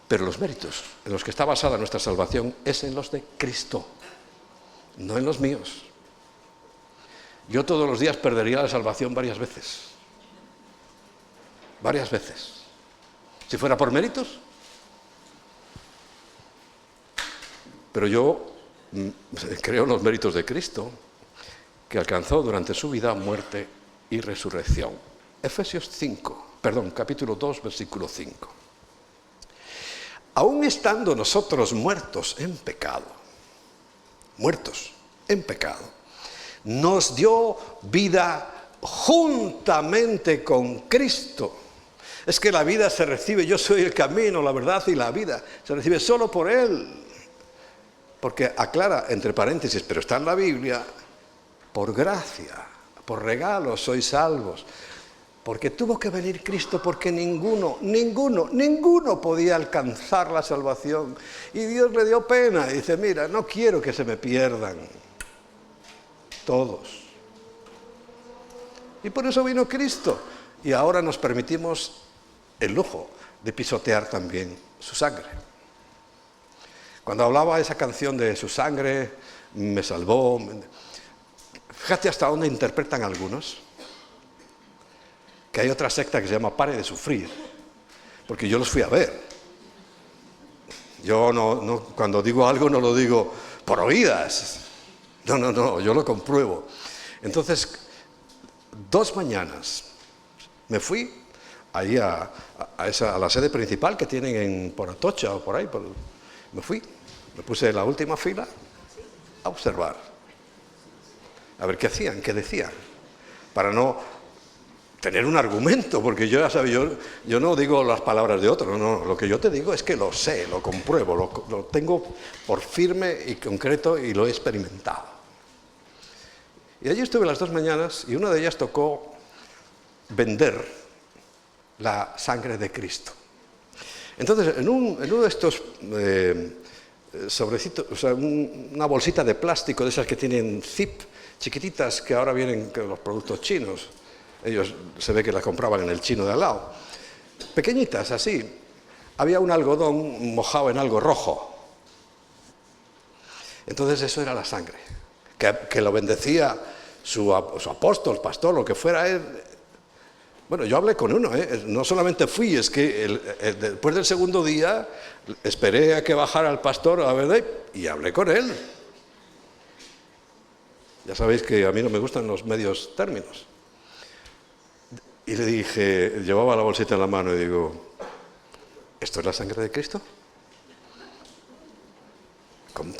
Pero los méritos en los que está basada nuestra salvación es en los de Cristo, no en los míos. Yo todos los días perdería la salvación varias veces. Varias veces. Si fuera por méritos. Pero yo creo en los méritos de Cristo, que alcanzó durante su vida muerte y resurrección. Capítulo 2, versículo 5. Aún estando nosotros muertos en pecado, nos dio vida juntamente con Cristo. Es que la vida se recibe, yo soy el camino, la verdad y la vida, se recibe solo por Él. Porque aclara, entre paréntesis, pero está en la Biblia, por gracia, por regalo sois salvos. Porque tuvo que venir Cristo, porque ninguno podía alcanzar la salvación. Y Dios le dio pena y dice, mira, no quiero que se me pierdan todos. Y por eso vino Cristo. Y ahora nos permitimos el lujo de pisotear también su sangre. Cuando hablaba esa canción de su sangre, me salvó. Fíjate hasta dónde interpretan algunos. Que hay otra secta que se llama Pare de Sufrir. Porque yo los fui a ver. Yo no, cuando digo algo no lo digo por oídas. No, yo lo compruebo. Entonces, 2 mañanas me fui ahí a la sede principal que tienen por Atocha o por ahí. Me fui, me puse en la última fila a observar. A ver qué hacían, qué decían. Para no tener un argumento, porque yo ya sabes, yo no digo las palabras de otro, no, lo que yo te digo es que lo sé, lo compruebo, lo tengo por firme y concreto y lo he experimentado. Y allí estuve las 2 mañanas y una de ellas tocó vender la sangre de Cristo. Entonces, en uno de estos sobrecitos, o sea, una bolsita de plástico de esas que tienen zip, chiquititas, que ahora vienen con los productos chinos, ellos se ve que las compraban en el chino de al lado, pequeñitas así, había un algodón mojado en algo rojo. Entonces eso era la sangre, que lo bendecía su apóstol, pastor, lo que fuera él. Bueno, yo hablé con uno, no solamente fui, es que después del segundo día esperé a que bajara el pastor, la verdad, y hablé con él. Ya sabéis que a mí no me gustan los medios términos. Y le dije, llevaba la bolsita en la mano y digo, ¿esto es la sangre de Cristo?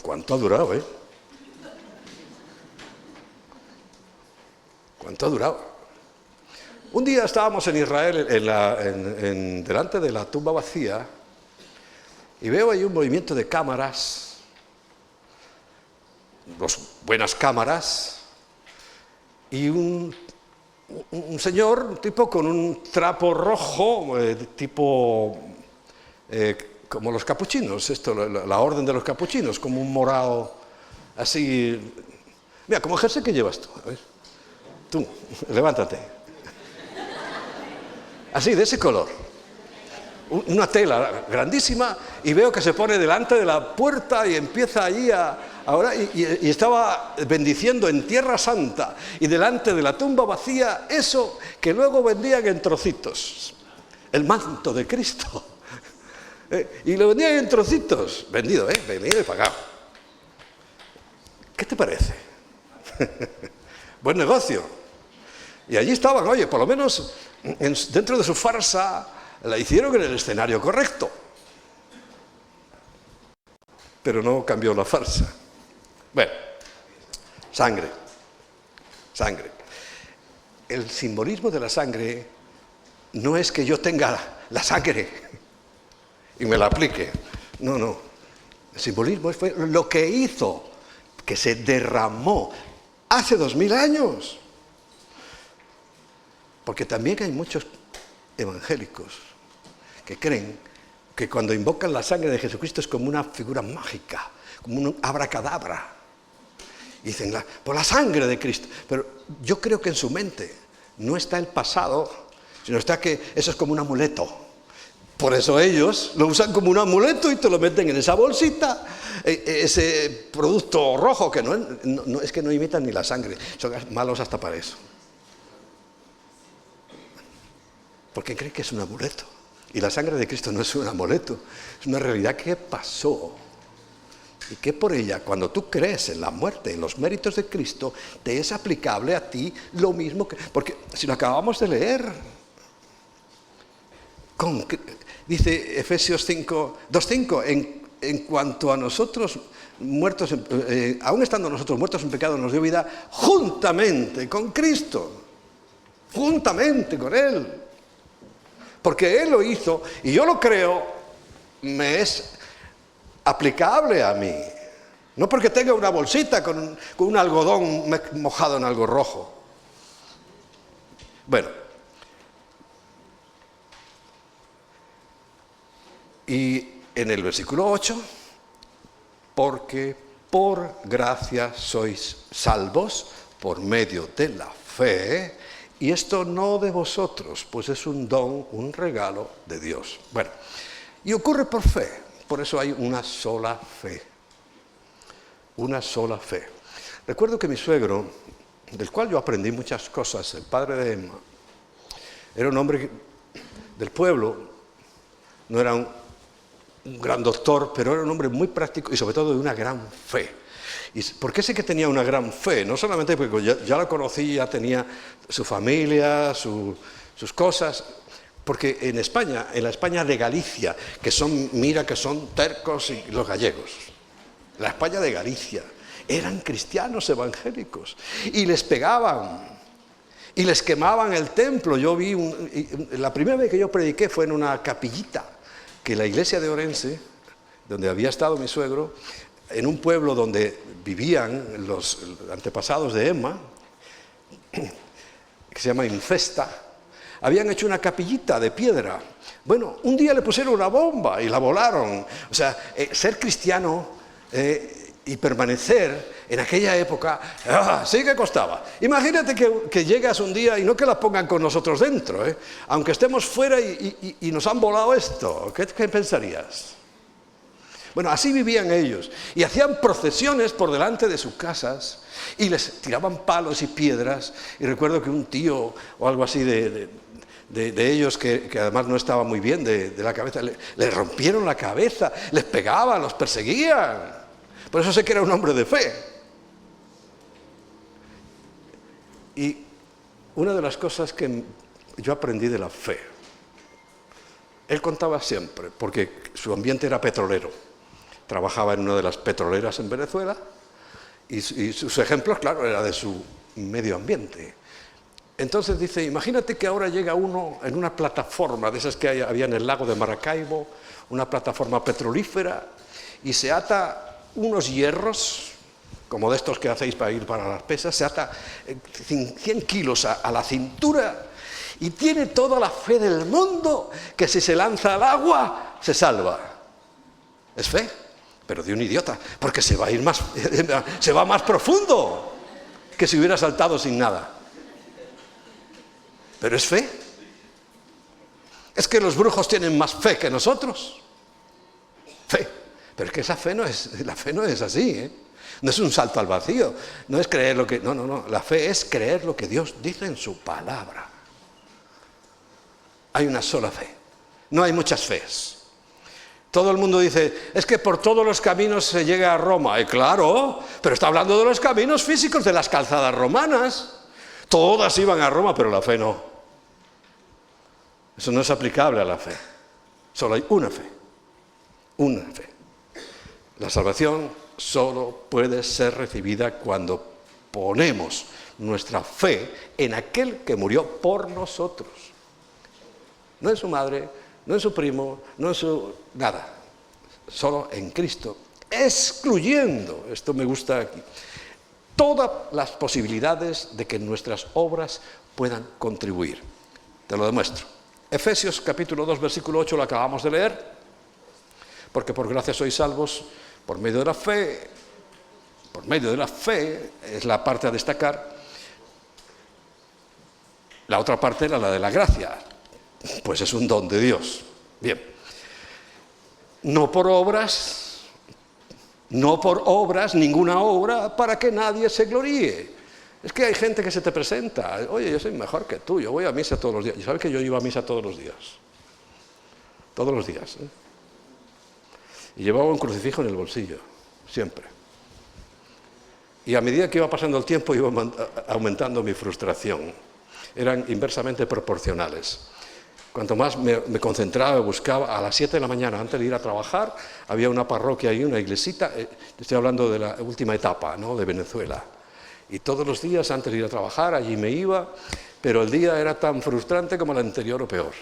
¿Cuánto ha durado, ¿Cuánto ha durado? Un día estábamos en Israel, delante de la tumba vacía, y veo ahí un movimiento de cámaras, buenas cámaras, y un señor, tipo con un trapo rojo, tipo como los capuchinos, la orden de los capuchinos, como un morado así. Mira, como jersey que llevas tú, a ver. Tú, levántate. Así, de ese color. Una tela grandísima, y veo que se pone delante de la puerta y empieza allí ahora y estaba bendiciendo en Tierra Santa y delante de la tumba vacía eso que luego vendían en trocitos, el manto de Cristo. Y lo vendían en trocitos, vendido y pagado. ¿Qué te parece? Buen negocio. Y allí estaban, oye, por lo menos dentro de su farsa la hicieron en el escenario correcto. Pero no cambió la farsa. Bueno, sangre. El simbolismo de la sangre no es que yo tenga la sangre y me la aplique. No. El simbolismo fue lo que hizo, que se derramó hace 2000 años. Porque también hay muchos evangélicos que creen que cuando invocan la sangre de Jesucristo es como una figura mágica, como un abracadabra. Y dicen, por la sangre de Cristo. Pero yo creo que en su mente no está el pasado, sino está que eso es como un amuleto. Por eso ellos lo usan como un amuleto y te lo meten en esa bolsita, ese producto rojo que no es que no imitan ni la sangre, son malos hasta para eso. Porque creen que es un amuleto. Y la sangre de Cristo no es un amuleto, es una realidad que pasó. Y que por ella, cuando tú crees en la muerte, en los méritos de Cristo, te es aplicable a ti lo mismo que... Porque si lo acabamos de leer, dice Efesios 2:5, en cuanto a nosotros muertos, aún estando nosotros muertos en pecado, nos dio vida juntamente con Cristo, juntamente con Él. Porque Él lo hizo, y yo lo creo, me es aplicable a mí. No porque tenga una bolsita con un algodón mojado en algo rojo. Bueno. Y en el versículo 8, porque por gracia sois salvos por medio de la fe, y esto no de vosotros, pues es un don, un regalo de Dios. Bueno, y ocurre por fe, por eso hay una sola fe. Una sola fe. Recuerdo que mi suegro, del cual yo aprendí muchas cosas, el padre de Emma, era un hombre del pueblo, no era un gran doctor, pero era un hombre muy práctico y sobre todo de una gran fe. ¿Y por qué sé que tenía una gran fe? No solamente porque ya la conocí, ya tenía su familia, sus cosas, porque en España, en la España de Galicia, que son tercos y los gallegos, la España de Galicia, eran cristianos evangélicos y les pegaban y les quemaban el templo. Yo vi, la primera vez que yo prediqué fue en una capillita, que la iglesia de Orense, donde había estado mi suegro, en un pueblo donde vivían los antepasados de Emma, que se llama Infesta, habían hecho una capillita de piedra. Bueno, un día le pusieron una bomba y la volaron. O sea, ser cristiano y permanecer en aquella época, sí que costaba. Imagínate que llegas un día y no que la pongan con nosotros dentro, aunque estemos fuera y nos han volado esto, ¿qué pensarías? Bueno, así vivían ellos y hacían procesiones por delante de sus casas y les tiraban palos y piedras. Y recuerdo que un tío o algo así de ellos que además no estaba muy bien de la cabeza, le rompieron la cabeza, les pegaban, los perseguían. Por eso sé que era un hombre de fe. Y una de las cosas que yo aprendí de la fe, él contaba siempre, porque su ambiente era petrolero, trabajaba en una de las petroleras en Venezuela, y sus ejemplos, claro, eran de su medio ambiente. Entonces dice, imagínate que ahora llega uno en una plataforma, de esas que había en el lago de Maracaibo, una plataforma petrolífera, y se ata unos hierros, como de estos que hacéis para ir para las pesas, se ata 100 kilos a la cintura y tiene toda la fe del mundo que si se lanza al agua se salva. Es fe, pero de un idiota, porque se va más profundo que si hubiera saltado sin nada. Pero es fe. Es que los brujos tienen más fe que nosotros. Fe. Pero es que la fe no es así, No es un salto al vacío, no es creer lo que... No, la fe es creer lo que Dios dice en su palabra. Hay una sola fe, no hay muchas fees. Todo el mundo dice, es que por todos los caminos se llega a Roma. Y claro, pero está hablando de los caminos físicos, de las calzadas romanas. Todas iban a Roma, pero la fe no. Eso no es aplicable a la fe. Solo hay una fe. Una fe. La salvación solo puede ser recibida cuando ponemos nuestra fe en aquel que murió por nosotros. No en su madre, no en su primo, no en su... nada. Solo en Cristo. Excluyendo, esto me gusta aquí, todas las posibilidades de que nuestras obras puedan contribuir. Te lo demuestro. Efesios capítulo 2, versículo 8, lo acabamos de leer. Porque por gracia sois salvos por medio de la fe. Por medio de la fe es la parte a destacar. La otra parte era la de la gracia. Pues es un don de Dios. Bien. No por obras, ninguna obra para que nadie se gloríe. Es que hay gente que se te presenta, oye, yo soy mejor que tú, yo voy a misa todos los días. ¿Y sabes que yo iba a misa todos los días? Todos los días. Y llevaba un crucifijo en el bolsillo, siempre. Y a medida que iba pasando el tiempo iba aumentando mi frustración. Eran inversamente proporcionales. Cuanto más me concentraba, buscaba, a las 7 de la mañana, antes de ir a trabajar, había una parroquia y una iglesita, estoy hablando de la última etapa, ¿no?, de Venezuela. Y todos los días, antes de ir a trabajar, allí me iba, pero el día era tan frustrante como el anterior o peor.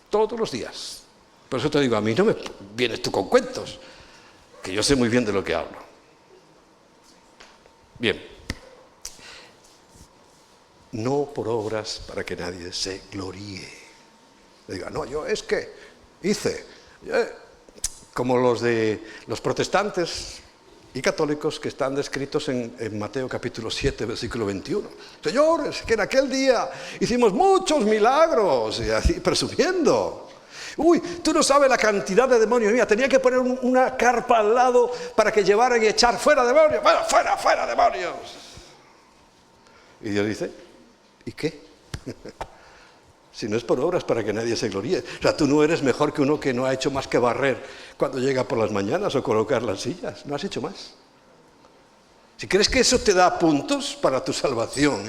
Todos los días. Por eso te digo, a mí no me vienes tú con cuentos, que yo sé muy bien de lo que hablo. Bien. No por obras para que nadie se gloríe. Le diga, no, yo es que hice, como los protestantes y católicos que están descritos en Mateo capítulo 7, versículo 21. Señores, que en aquel día hicimos muchos milagros, y así presumiendo. Uy, tú no sabes la cantidad de demonios. Mira, tenía que poner una carpa al lado para que llevaran y echar fuera demonios. Bueno, fuera demonios. Y Dios dice, ¿y qué? Si no es por obras para que nadie se gloríe. O sea, tú no eres mejor que uno que no ha hecho más que barrer cuando llega por las mañanas o colocar las sillas. No has hecho más. Si crees que eso te da puntos para tu salvación,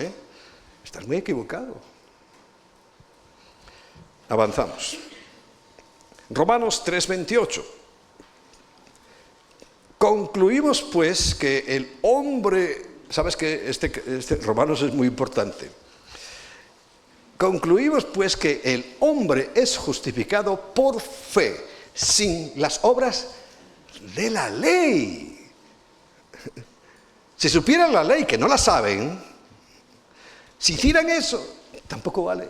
estás muy equivocado. Avanzamos. Romanos 3:28. Concluimos pues que el hombre, sabes que este Romanos es muy importante. Concluimos pues que el hombre es justificado por fe, sin las obras de la ley. Si supieran la ley, que no la saben, si hicieran eso, tampoco vale.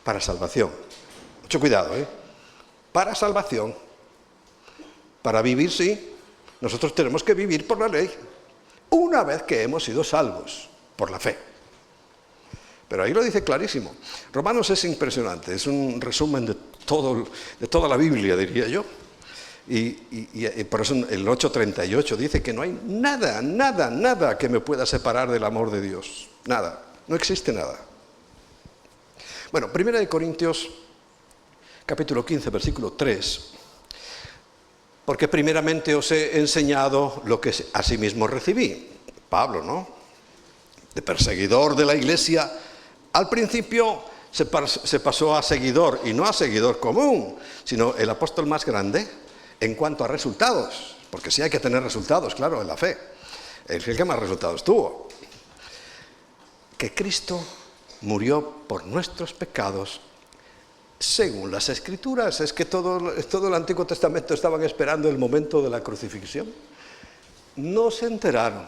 Para salvación. Mucho cuidado, Para salvación. Para vivir, sí. Nosotros tenemos que vivir por la ley. Una vez que hemos sido salvos por la fe. Pero ahí lo dice clarísimo. Romanos es impresionante, es un resumen de toda la Biblia, diría yo. Y por eso el 8:38 dice que no hay nada que me pueda separar del amor de Dios. Nada, no existe nada. Bueno, 1 Corintios, capítulo 15, versículo 3. Porque primeramente os he enseñado lo que asimismo recibí. Pablo, ¿no? De perseguidor de la iglesia, al principio se pasó a seguidor, y no a seguidor común, sino el apóstol más grande en cuanto a resultados, porque sí hay que tener resultados, claro, en la fe. El que más resultados tuvo. Que Cristo murió por nuestros pecados según las Escrituras. Es que todo el Antiguo Testamento estaban esperando el momento de la crucifixión. No se enteraron.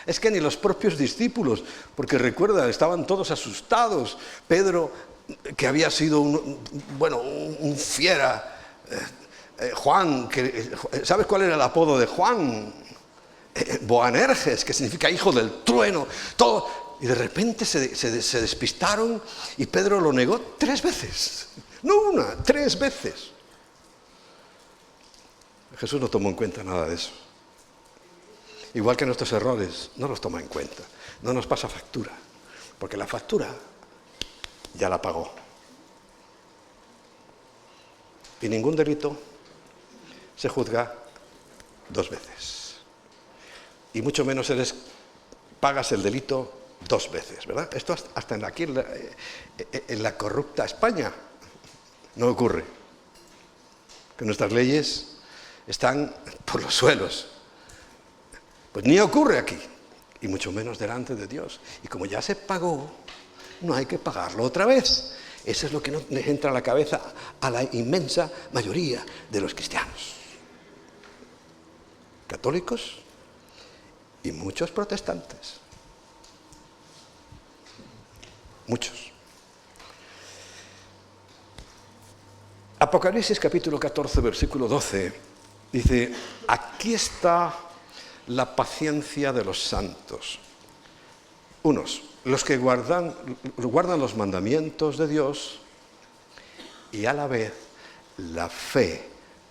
Es que ni los propios discípulos, porque recuerda, estaban todos asustados. Pedro, que había sido un fiera. Juan, ¿sabes cuál era el apodo de Juan? Boanerges, que significa hijo del trueno. Todo. Y de repente se despistaron y Pedro lo negó 3 veces. No una, 3 veces. Jesús no tomó en cuenta nada de eso. Igual que nuestros errores, no los toma en cuenta. No nos pasa factura, porque la factura ya la pagó. Y ningún delito se juzga 2 veces. Y mucho menos pagas el delito 2 veces, ¿verdad? Esto hasta aquí en la corrupta España no ocurre. Que nuestras leyes están por los suelos. Pues ni ocurre aquí, y mucho menos delante de Dios. Y como ya se pagó, no hay que pagarlo otra vez. Eso es lo que no les entra a la cabeza a la inmensa mayoría de los cristianos. Católicos y muchos protestantes. Muchos. Apocalipsis capítulo 14, versículo 12, dice, aquí está la paciencia de los santos. Unos, los que guardan los mandamientos de Dios y a la vez la fe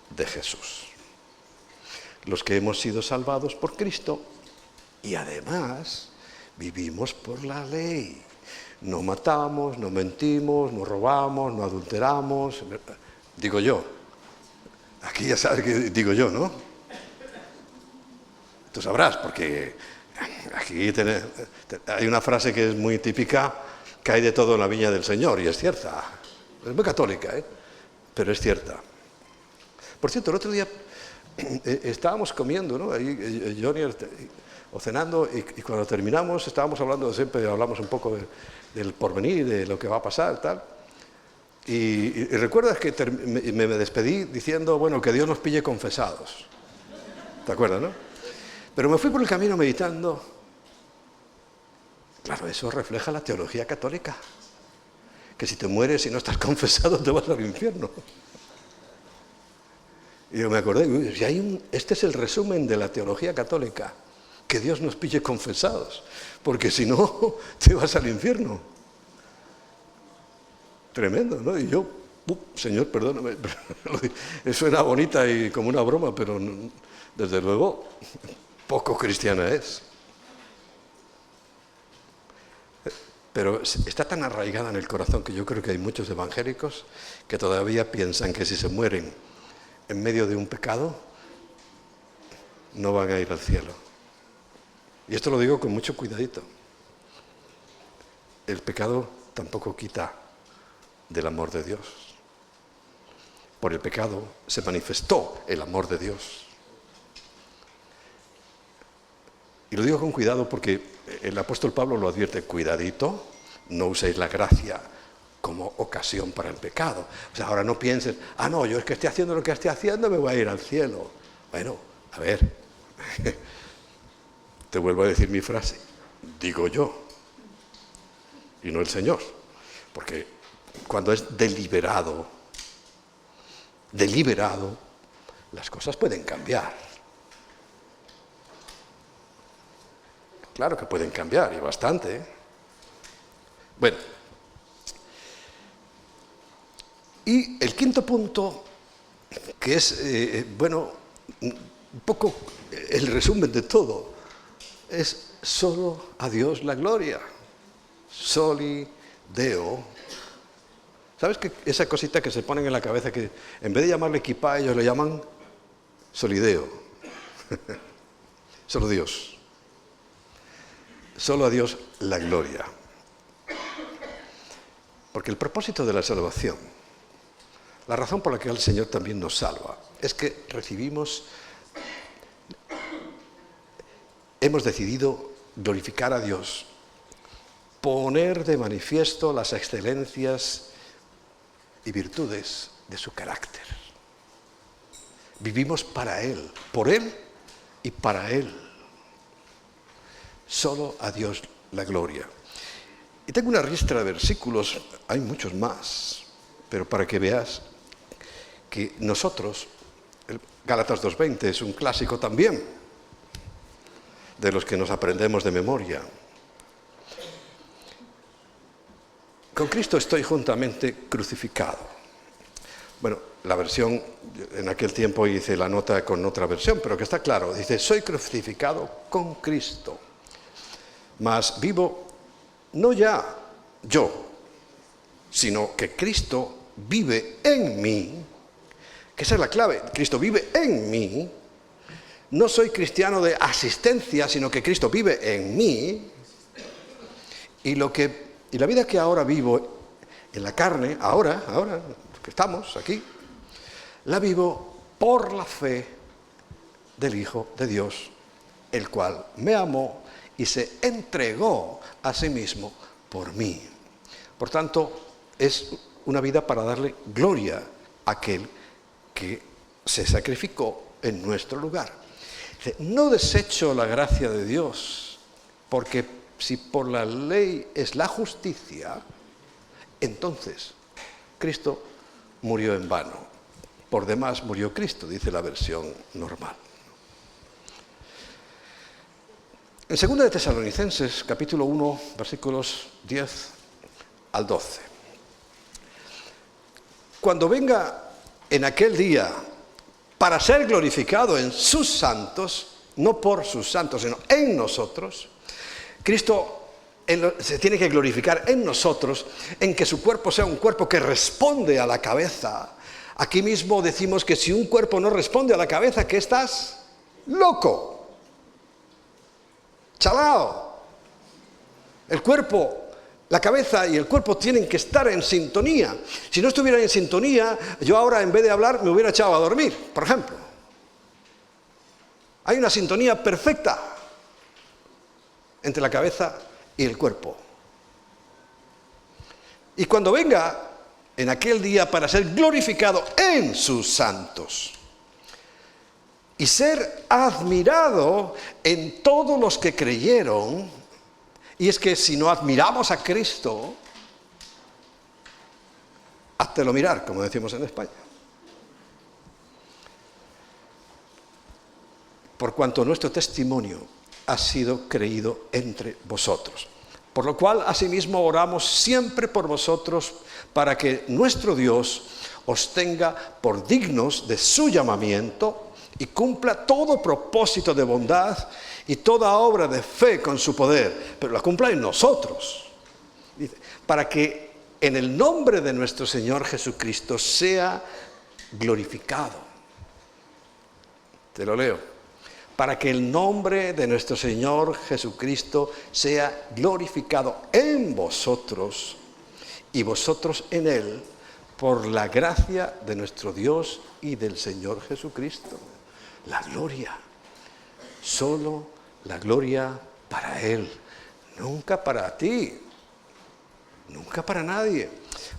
de Jesús. Los que hemos sido salvados por Cristo y además vivimos por la ley. No matamos, no mentimos, no robamos, no adulteramos. Digo yo. Aquí ya sabes que digo yo, ¿no? Tú sabrás, porque aquí hay una frase que es muy típica, que hay de todo en la viña del Señor, y es cierta. Es muy católica, pero es cierta. Por cierto, el otro día estábamos comiendo, ¿no? Ahí, Johnny, o cenando, y cuando terminamos estábamos hablando, siempre hablamos un poco del porvenir, de lo que va a pasar, tal. Y recuerdas que me despedí diciendo, bueno, que Dios nos pille confesados. ¿Te acuerdas, no? Pero me fui por el camino meditando. Claro, eso refleja la teología católica. Que si te mueres y no estás confesado, te vas al infierno. Y yo me acordé, este es el resumen de la teología católica. Que Dios nos pille confesados. Porque si no, te vas al infierno. Tremendo, ¿no? Y yo, Señor, perdóname, suena bonita y como una broma, pero desde luego poco cristiana es. Pero está tan arraigada en el corazón que yo creo que hay muchos evangélicos que todavía piensan que si se mueren en medio de un pecado, no van a ir al cielo. Y esto lo digo con mucho cuidadito. El pecado tampoco quita del amor de Dios. Por el pecado se manifestó el amor de Dios. Y lo digo con cuidado porque el apóstol Pablo lo advierte, cuidadito, no uséis la gracia como ocasión para el pecado. O sea, ahora no pienses, no, yo es que estoy haciendo lo que estoy haciendo, me voy a ir al cielo. Bueno, a ver, te vuelvo a decir mi frase, digo yo, y no el Señor, porque cuando es deliberado, las cosas pueden cambiar. Claro que pueden cambiar, y bastante. Bueno, y el quinto punto, que es, un poco el resumen de todo, es solo a Dios la gloria. Soli Deo. ¿Sabes que esa cosita que se ponen en la cabeza, que en vez de llamarle equipa, ellos le llaman solideo? Solo Dios. Solo a Dios la gloria. Porque el propósito de la salvación, la razón por la que el Señor también nos salva, es que hemos decidido glorificar a Dios, poner de manifiesto las excelencias y virtudes de su carácter. Vivimos para Él, por Él y para Él. Solo a Dios la gloria. Y tengo una ristra de versículos, hay muchos más, pero para que veas que nosotros, Gálatas 2:20 es un clásico también, de los que nos aprendemos de memoria. Con Cristo estoy juntamente crucificado. Bueno, la versión, en aquel tiempo hice la nota con otra versión, pero que está claro, dice, soy crucificado con Cristo, mas vivo no ya yo, sino que Cristo vive en mí, que esa es la clave, Cristo vive en mí. No soy cristiano de asistencia, sino que Cristo vive en mí. Y la vida que ahora vivo en la carne, ahora que estamos aquí, la vivo por la fe del Hijo de Dios, el cual me amó y se entregó a sí mismo por mí. Por tanto, es una vida para darle gloria a aquel que se sacrificó en nuestro lugar. No desecho la gracia de Dios, porque si por la ley es la justicia, entonces Cristo murió en vano. por demás murió Cristo, dice la versión normal. En 2 de Tesalonicenses, capítulo 1, versículos 10 al 12. Cuando venga en aquel día para ser glorificado en sus santos, no por sus santos, sino en nosotros, Cristo se tiene que glorificar en nosotros, en que su cuerpo sea un cuerpo que responde a la cabeza. Aquí mismo decimos que si un cuerpo no responde a la cabeza, ¿qué estás? Loco, chalao. El cuerpo, la cabeza y el cuerpo tienen que estar en sintonía. Si no estuvieran en sintonía, yo ahora en vez de hablar me hubiera echado a dormir, por ejemplo. Hay una sintonía perfecta entre la cabeza y el cuerpo. Y cuando venga en aquel día para ser glorificado en sus santos y ser admirado en todos los que creyeron, y es que si no admiramos a Cristo, háztelo mirar, como decimos en España. Por cuanto nuestro testimonio ha sido creído entre vosotros. Por lo cual, asimismo, oramos siempre por vosotros, para que nuestro Dios os tenga por dignos de su llamamiento y cumpla todo propósito de bondad y toda obra de fe con su poder, pero la cumpla en nosotros. Dice, para que en el nombre de nuestro Señor Jesucristo sea glorificado. Te lo leo. Para que el nombre de nuestro Señor Jesucristo sea glorificado en vosotros y vosotros en Él, por la gracia de nuestro Dios y del Señor Jesucristo. La gloria, solo la gloria para Él, nunca para ti, nunca para nadie.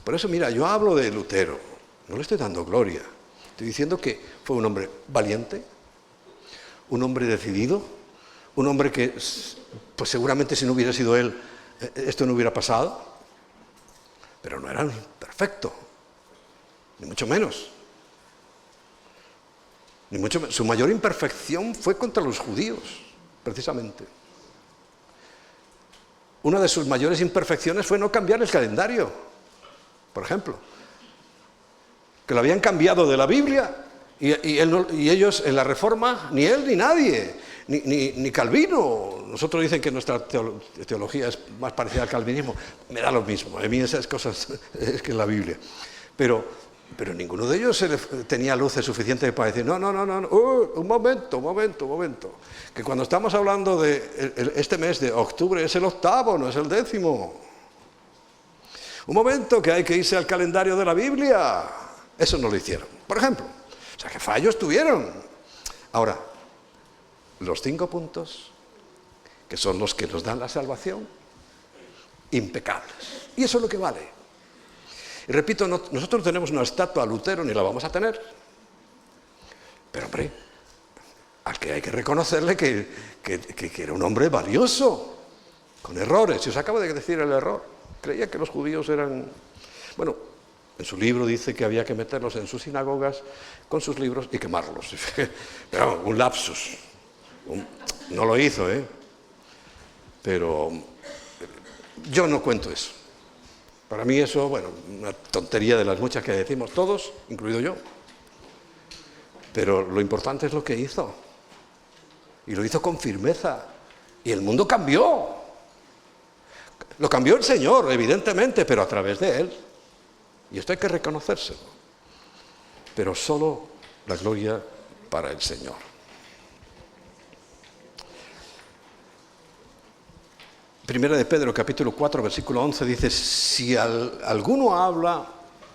Por eso, mira, yo hablo de Lutero, no le estoy dando gloria, estoy diciendo que fue un hombre valiente, un hombre decidido, un hombre que, pues seguramente si no hubiera sido él, esto no hubiera pasado, pero no era perfecto, ni mucho menos. Ni mucho menos. Su mayor imperfección fue contra los judíos, precisamente. Una de sus mayores imperfecciones fue no cambiar el calendario, por ejemplo, que lo habían cambiado de la Biblia. Y ellos en la Reforma, ni él ni nadie, ni Calvino. Nosotros dicen que nuestra teología es más parecida al calvinismo. Me da lo mismo, a mí esas cosas es que es la Biblia. Pero ninguno de ellos tenía luces suficientes para decir, no, un momento. Que cuando estamos hablando de este mes de octubre es el 8º, no es el 10º. Un momento, que hay que irse al calendario de la Biblia. Eso no lo hicieron, por ejemplo. O sea, que fallos tuvieron. Ahora, los 5 puntos, que son los que nos dan la salvación, impecables. Y eso es lo que vale. Y repito, nosotros no tenemos una estatua a Lutero, ni la vamos a tener. Pero, hombre, al que hay que reconocerle que era un hombre valioso, con errores. Y os acabo de decir el error. Creía que los judíos eran... Bueno, en su libro dice que había que meterlos en sus sinagogas con sus libros y quemarlos. Pero un lapsus. No lo hizo, Pero yo no cuento eso. Para mí eso, bueno, una tontería de las muchas que decimos todos, incluido yo. Pero lo importante es lo que hizo. Y lo hizo con firmeza. Y el mundo cambió. Lo cambió el Señor, evidentemente, pero a través de Él. Y esto hay que reconocérselo. Pero solo la gloria para el Señor. Primera de Pedro, capítulo 4, versículo 11, dice, si alguno habla,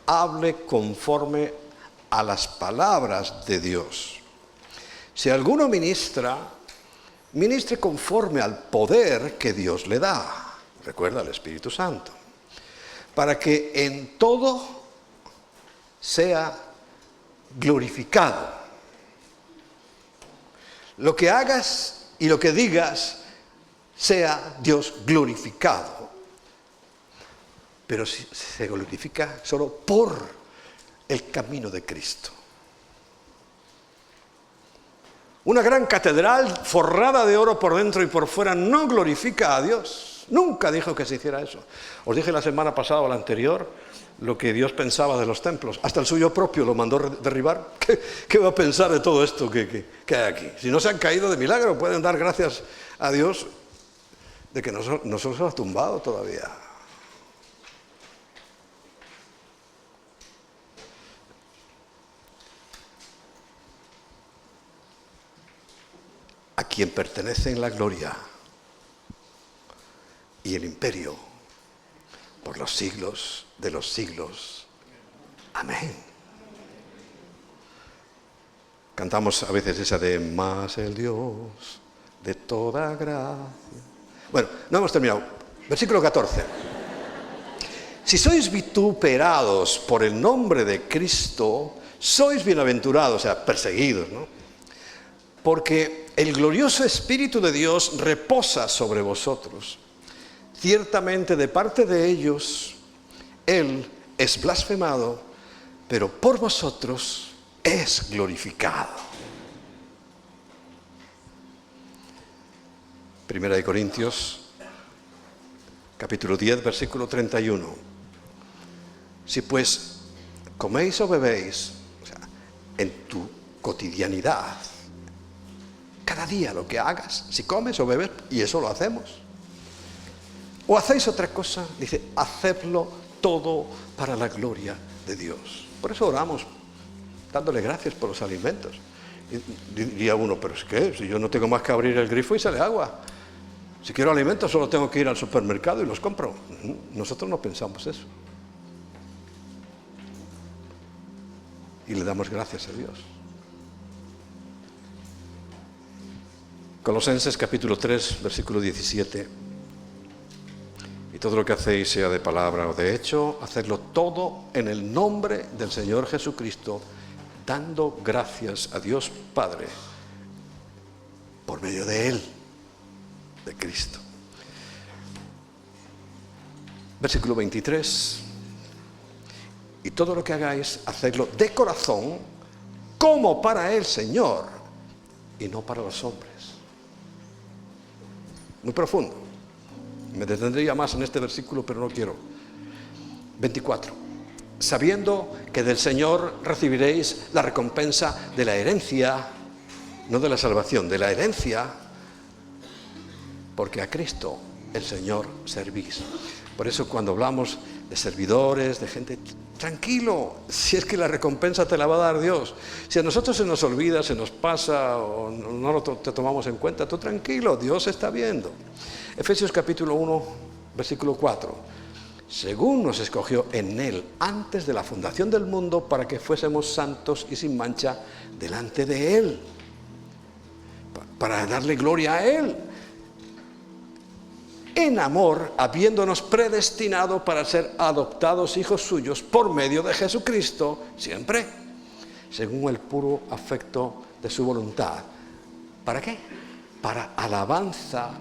hable conforme a las palabras de Dios. Si alguno ministra, ministre conforme al poder que Dios le da. Recuerda, el Espíritu Santo. Para que en todo sea glorificado. Lo que hagas y lo que digas sea Dios glorificado. Pero se glorifica solo por el camino de Cristo. Una gran catedral forrada de oro por dentro y por fuera no glorifica a Dios. Nunca dijo que se hiciera eso. Os dije la semana pasada o la anterior lo que Dios pensaba de los templos. Hasta el suyo propio lo mandó derribar. ¿Qué va a pensar de todo esto que hay aquí? Si no se han caído de milagro, pueden dar gracias a Dios de que no se los ha tumbado todavía. A quien pertenecen la gloria y el imperio por los siglos de los siglos. Amén. Cantamos a veces esa de más el Dios de toda gracia. Bueno, no hemos terminado. Versículo 14. Si sois vituperados por el nombre de Cristo, sois bienaventurados, o sea, perseguidos, ¿no? Porque el glorioso Espíritu de Dios reposa sobre vosotros. Ciertamente de parte de ellos, Él es blasfemado, pero por vosotros es glorificado. Primera de Corintios, capítulo 10, versículo 31. Si pues coméis o bebéis, o sea, en tu cotidianidad, cada día lo que hagas, si comes o bebes, y eso lo hacemos. O hacéis otra cosa, dice, hacedlo todo para la gloria de Dios. Por eso oramos, dándole gracias por los alimentos. Y diría uno, pero es que si yo no tengo más que abrir el grifo y sale agua. Si quiero alimentos solo tengo que ir al supermercado y los compro. Nosotros no pensamos eso. Y le damos gracias a Dios. Colosenses capítulo 3, versículo 17. Y todo lo que hacéis, sea de palabra o de hecho, hacedlo todo en el nombre del Señor Jesucristo, dando gracias a Dios Padre por medio de Él, de Cristo. Versículo 23. Y todo lo que hagáis, hacedlo de corazón, como para el Señor y no para los hombres. Muy profundo. Me detendría más en este versículo, pero no quiero. 24. Sabiendo que del Señor recibiréis la recompensa de la herencia, no de la salvación, de la herencia, porque a Cristo el Señor servís. Por eso cuando hablamos de servidores, de gente, tranquilo, si es que la recompensa te la va a dar Dios. Si a nosotros se nos olvida, se nos pasa o no lo te tomamos en cuenta, tú tranquilo, Dios está viendo. Efesios capítulo 1, versículo 4. Según nos escogió en Él antes de la fundación del mundo para que fuésemos santos y sin mancha delante de Él, para darle gloria a Él. En amor, habiéndonos predestinado para ser adoptados hijos suyos por medio de Jesucristo, siempre, según el puro afecto de su voluntad. ¿Para qué? Para alabanza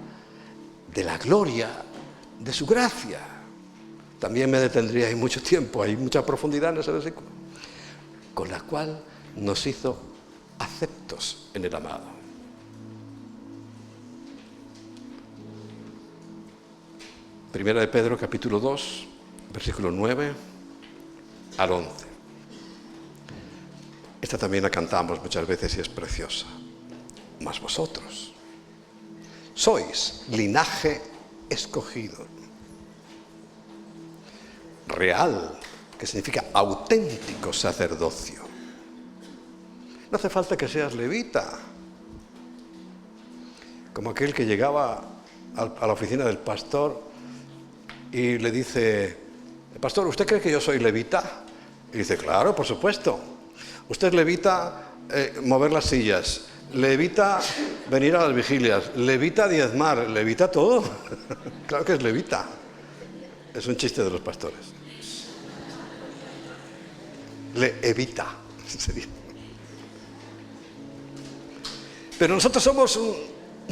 de la gloria de su gracia. También me detendría ahí mucho tiempo, hay mucha profundidad en ese versículo. Con la cual nos hizo aceptos en el amado. Primera de Pedro, capítulo 2, versículo 9 al 11. Esta también la cantamos muchas veces y es preciosa. Mas vosotros sois linaje escogido, real, que significa auténtico sacerdocio. No hace falta que seas levita, como aquel que llegaba a la oficina del pastor y le dice, pastor, ¿usted cree que yo soy levita? Y dice, claro, por supuesto. Usted es levita mover las sillas, levita venir a las vigilias, levita diezmar, levita todo. Claro que es levita. Es un chiste de los pastores. Le evita. Pero nosotros somos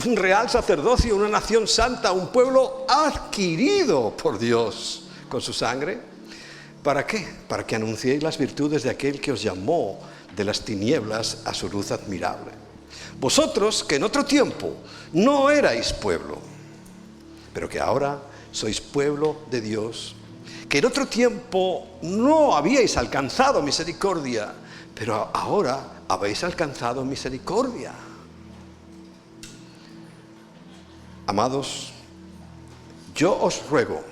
un real sacerdocio, una nación santa, un pueblo adquirido por Dios con su sangre. ¿Para qué? Para que anunciéis las virtudes de aquel que os llamó de las tinieblas a su luz admirable. Vosotros que en otro tiempo no erais pueblo, pero que ahora sois pueblo de Dios, que en otro tiempo no habíais alcanzado misericordia, pero ahora habéis alcanzado misericordia. Amados, yo os ruego,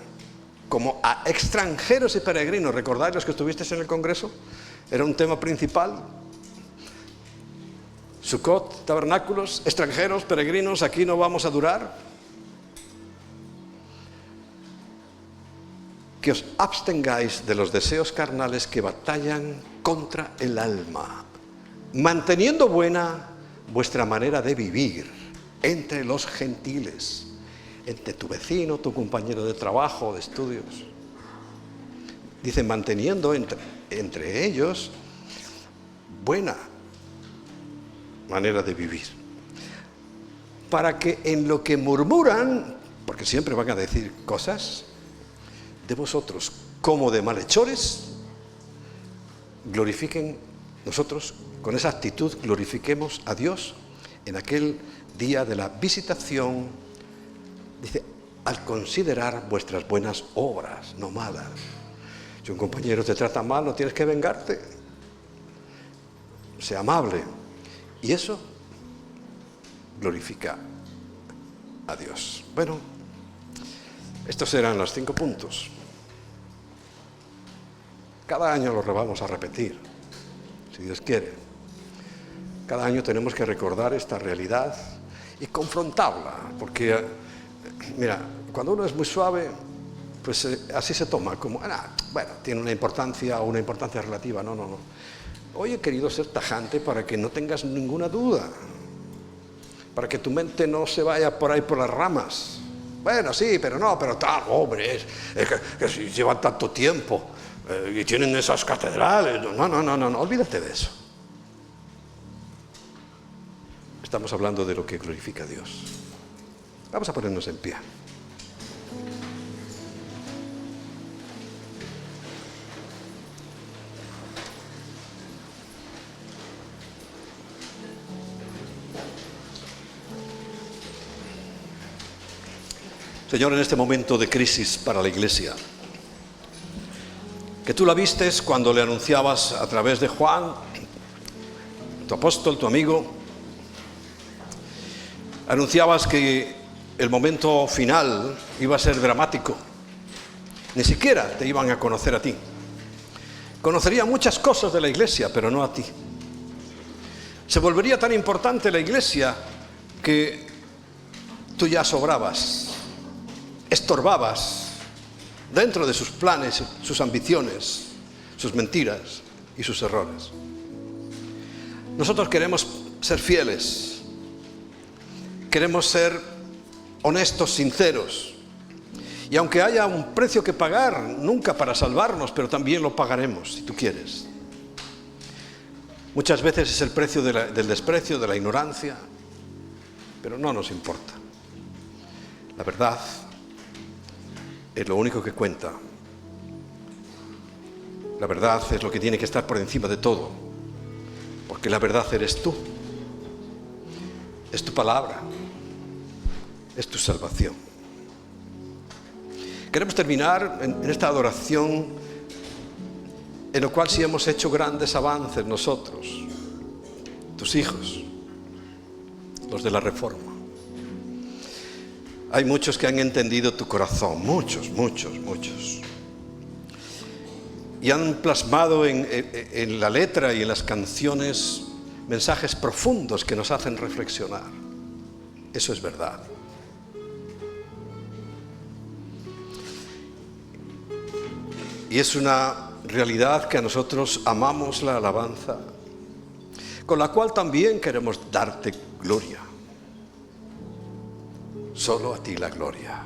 como a extranjeros y peregrinos, ¿recordáis los que estuvisteis en el Congreso? Era un tema principal. Sukkot, tabernáculos, extranjeros, peregrinos, aquí no vamos a durar. Que os abstengáis de los deseos carnales que batallan contra el alma, manteniendo buena vuestra manera de vivir entre los gentiles, entre tu vecino, tu compañero de trabajo, de estudios. Dice, manteniendo entre ellos buena manera de vivir, para que en lo que murmuran, porque siempre van a decir cosas de vosotros como de malhechores, glorifiquen nosotros, con esa actitud glorifiquemos a Dios en aquel día de la visitación. Dice, al considerar vuestras buenas obras, no malas. Si un compañero te trata mal, no tienes que vengarte. Sea amable. Y eso glorifica a Dios. Bueno, estos eran los 5 puntos. Cada año los vamos a repetir, si Dios quiere. Cada año tenemos que recordar esta realidad y confrontarla, porque, mira, cuando uno es muy suave, pues así se toma, como, bueno, tiene una importancia o una importancia relativa. No. Hoy he querido ser tajante para que no tengas ninguna duda, para que tu mente no se vaya por ahí por las ramas. Bueno, sí, pero no, pero tal, hombre, es que si llevan tanto tiempo y tienen esas catedrales. No, olvídate de eso. Estamos hablando de lo que glorifica a Dios. Vamos a ponernos en pie. Señor, en este momento de crisis para la Iglesia, que tú la vistes cuando le anunciabas a través de Juan, tu apóstol, tu amigo, anunciabas que el momento final iba a ser dramático. Ni siquiera te iban a conocer a ti. Conocería muchas cosas de la Iglesia, pero no a ti. Se volvería tan importante la Iglesia que tú ya sobrabas, estorbabas dentro de sus planes, sus ambiciones, sus mentiras y sus errores. Nosotros queremos ser fieles, queremos ser honestos, sinceros, y aunque haya un precio que pagar, nunca para salvarnos, pero también lo pagaremos, si tú quieres. Muchas veces es el precio del desprecio, de la ignorancia, pero no nos importa. La verdad es lo único que cuenta. La verdad es lo que tiene que estar por encima de todo, porque la verdad eres tú, es tu palabra, es tu salvación. Queremos terminar en esta adoración en lo cual sí hemos hecho grandes avances nosotros, tus hijos, los de la Reforma. Hay muchos que han entendido tu corazón, muchos. Y han plasmado en la letra y en las canciones mensajes profundos que nos hacen reflexionar. Eso es verdad. Y es una realidad que a nosotros amamos la alabanza, con la cual también queremos darte gloria. Solo a ti la gloria.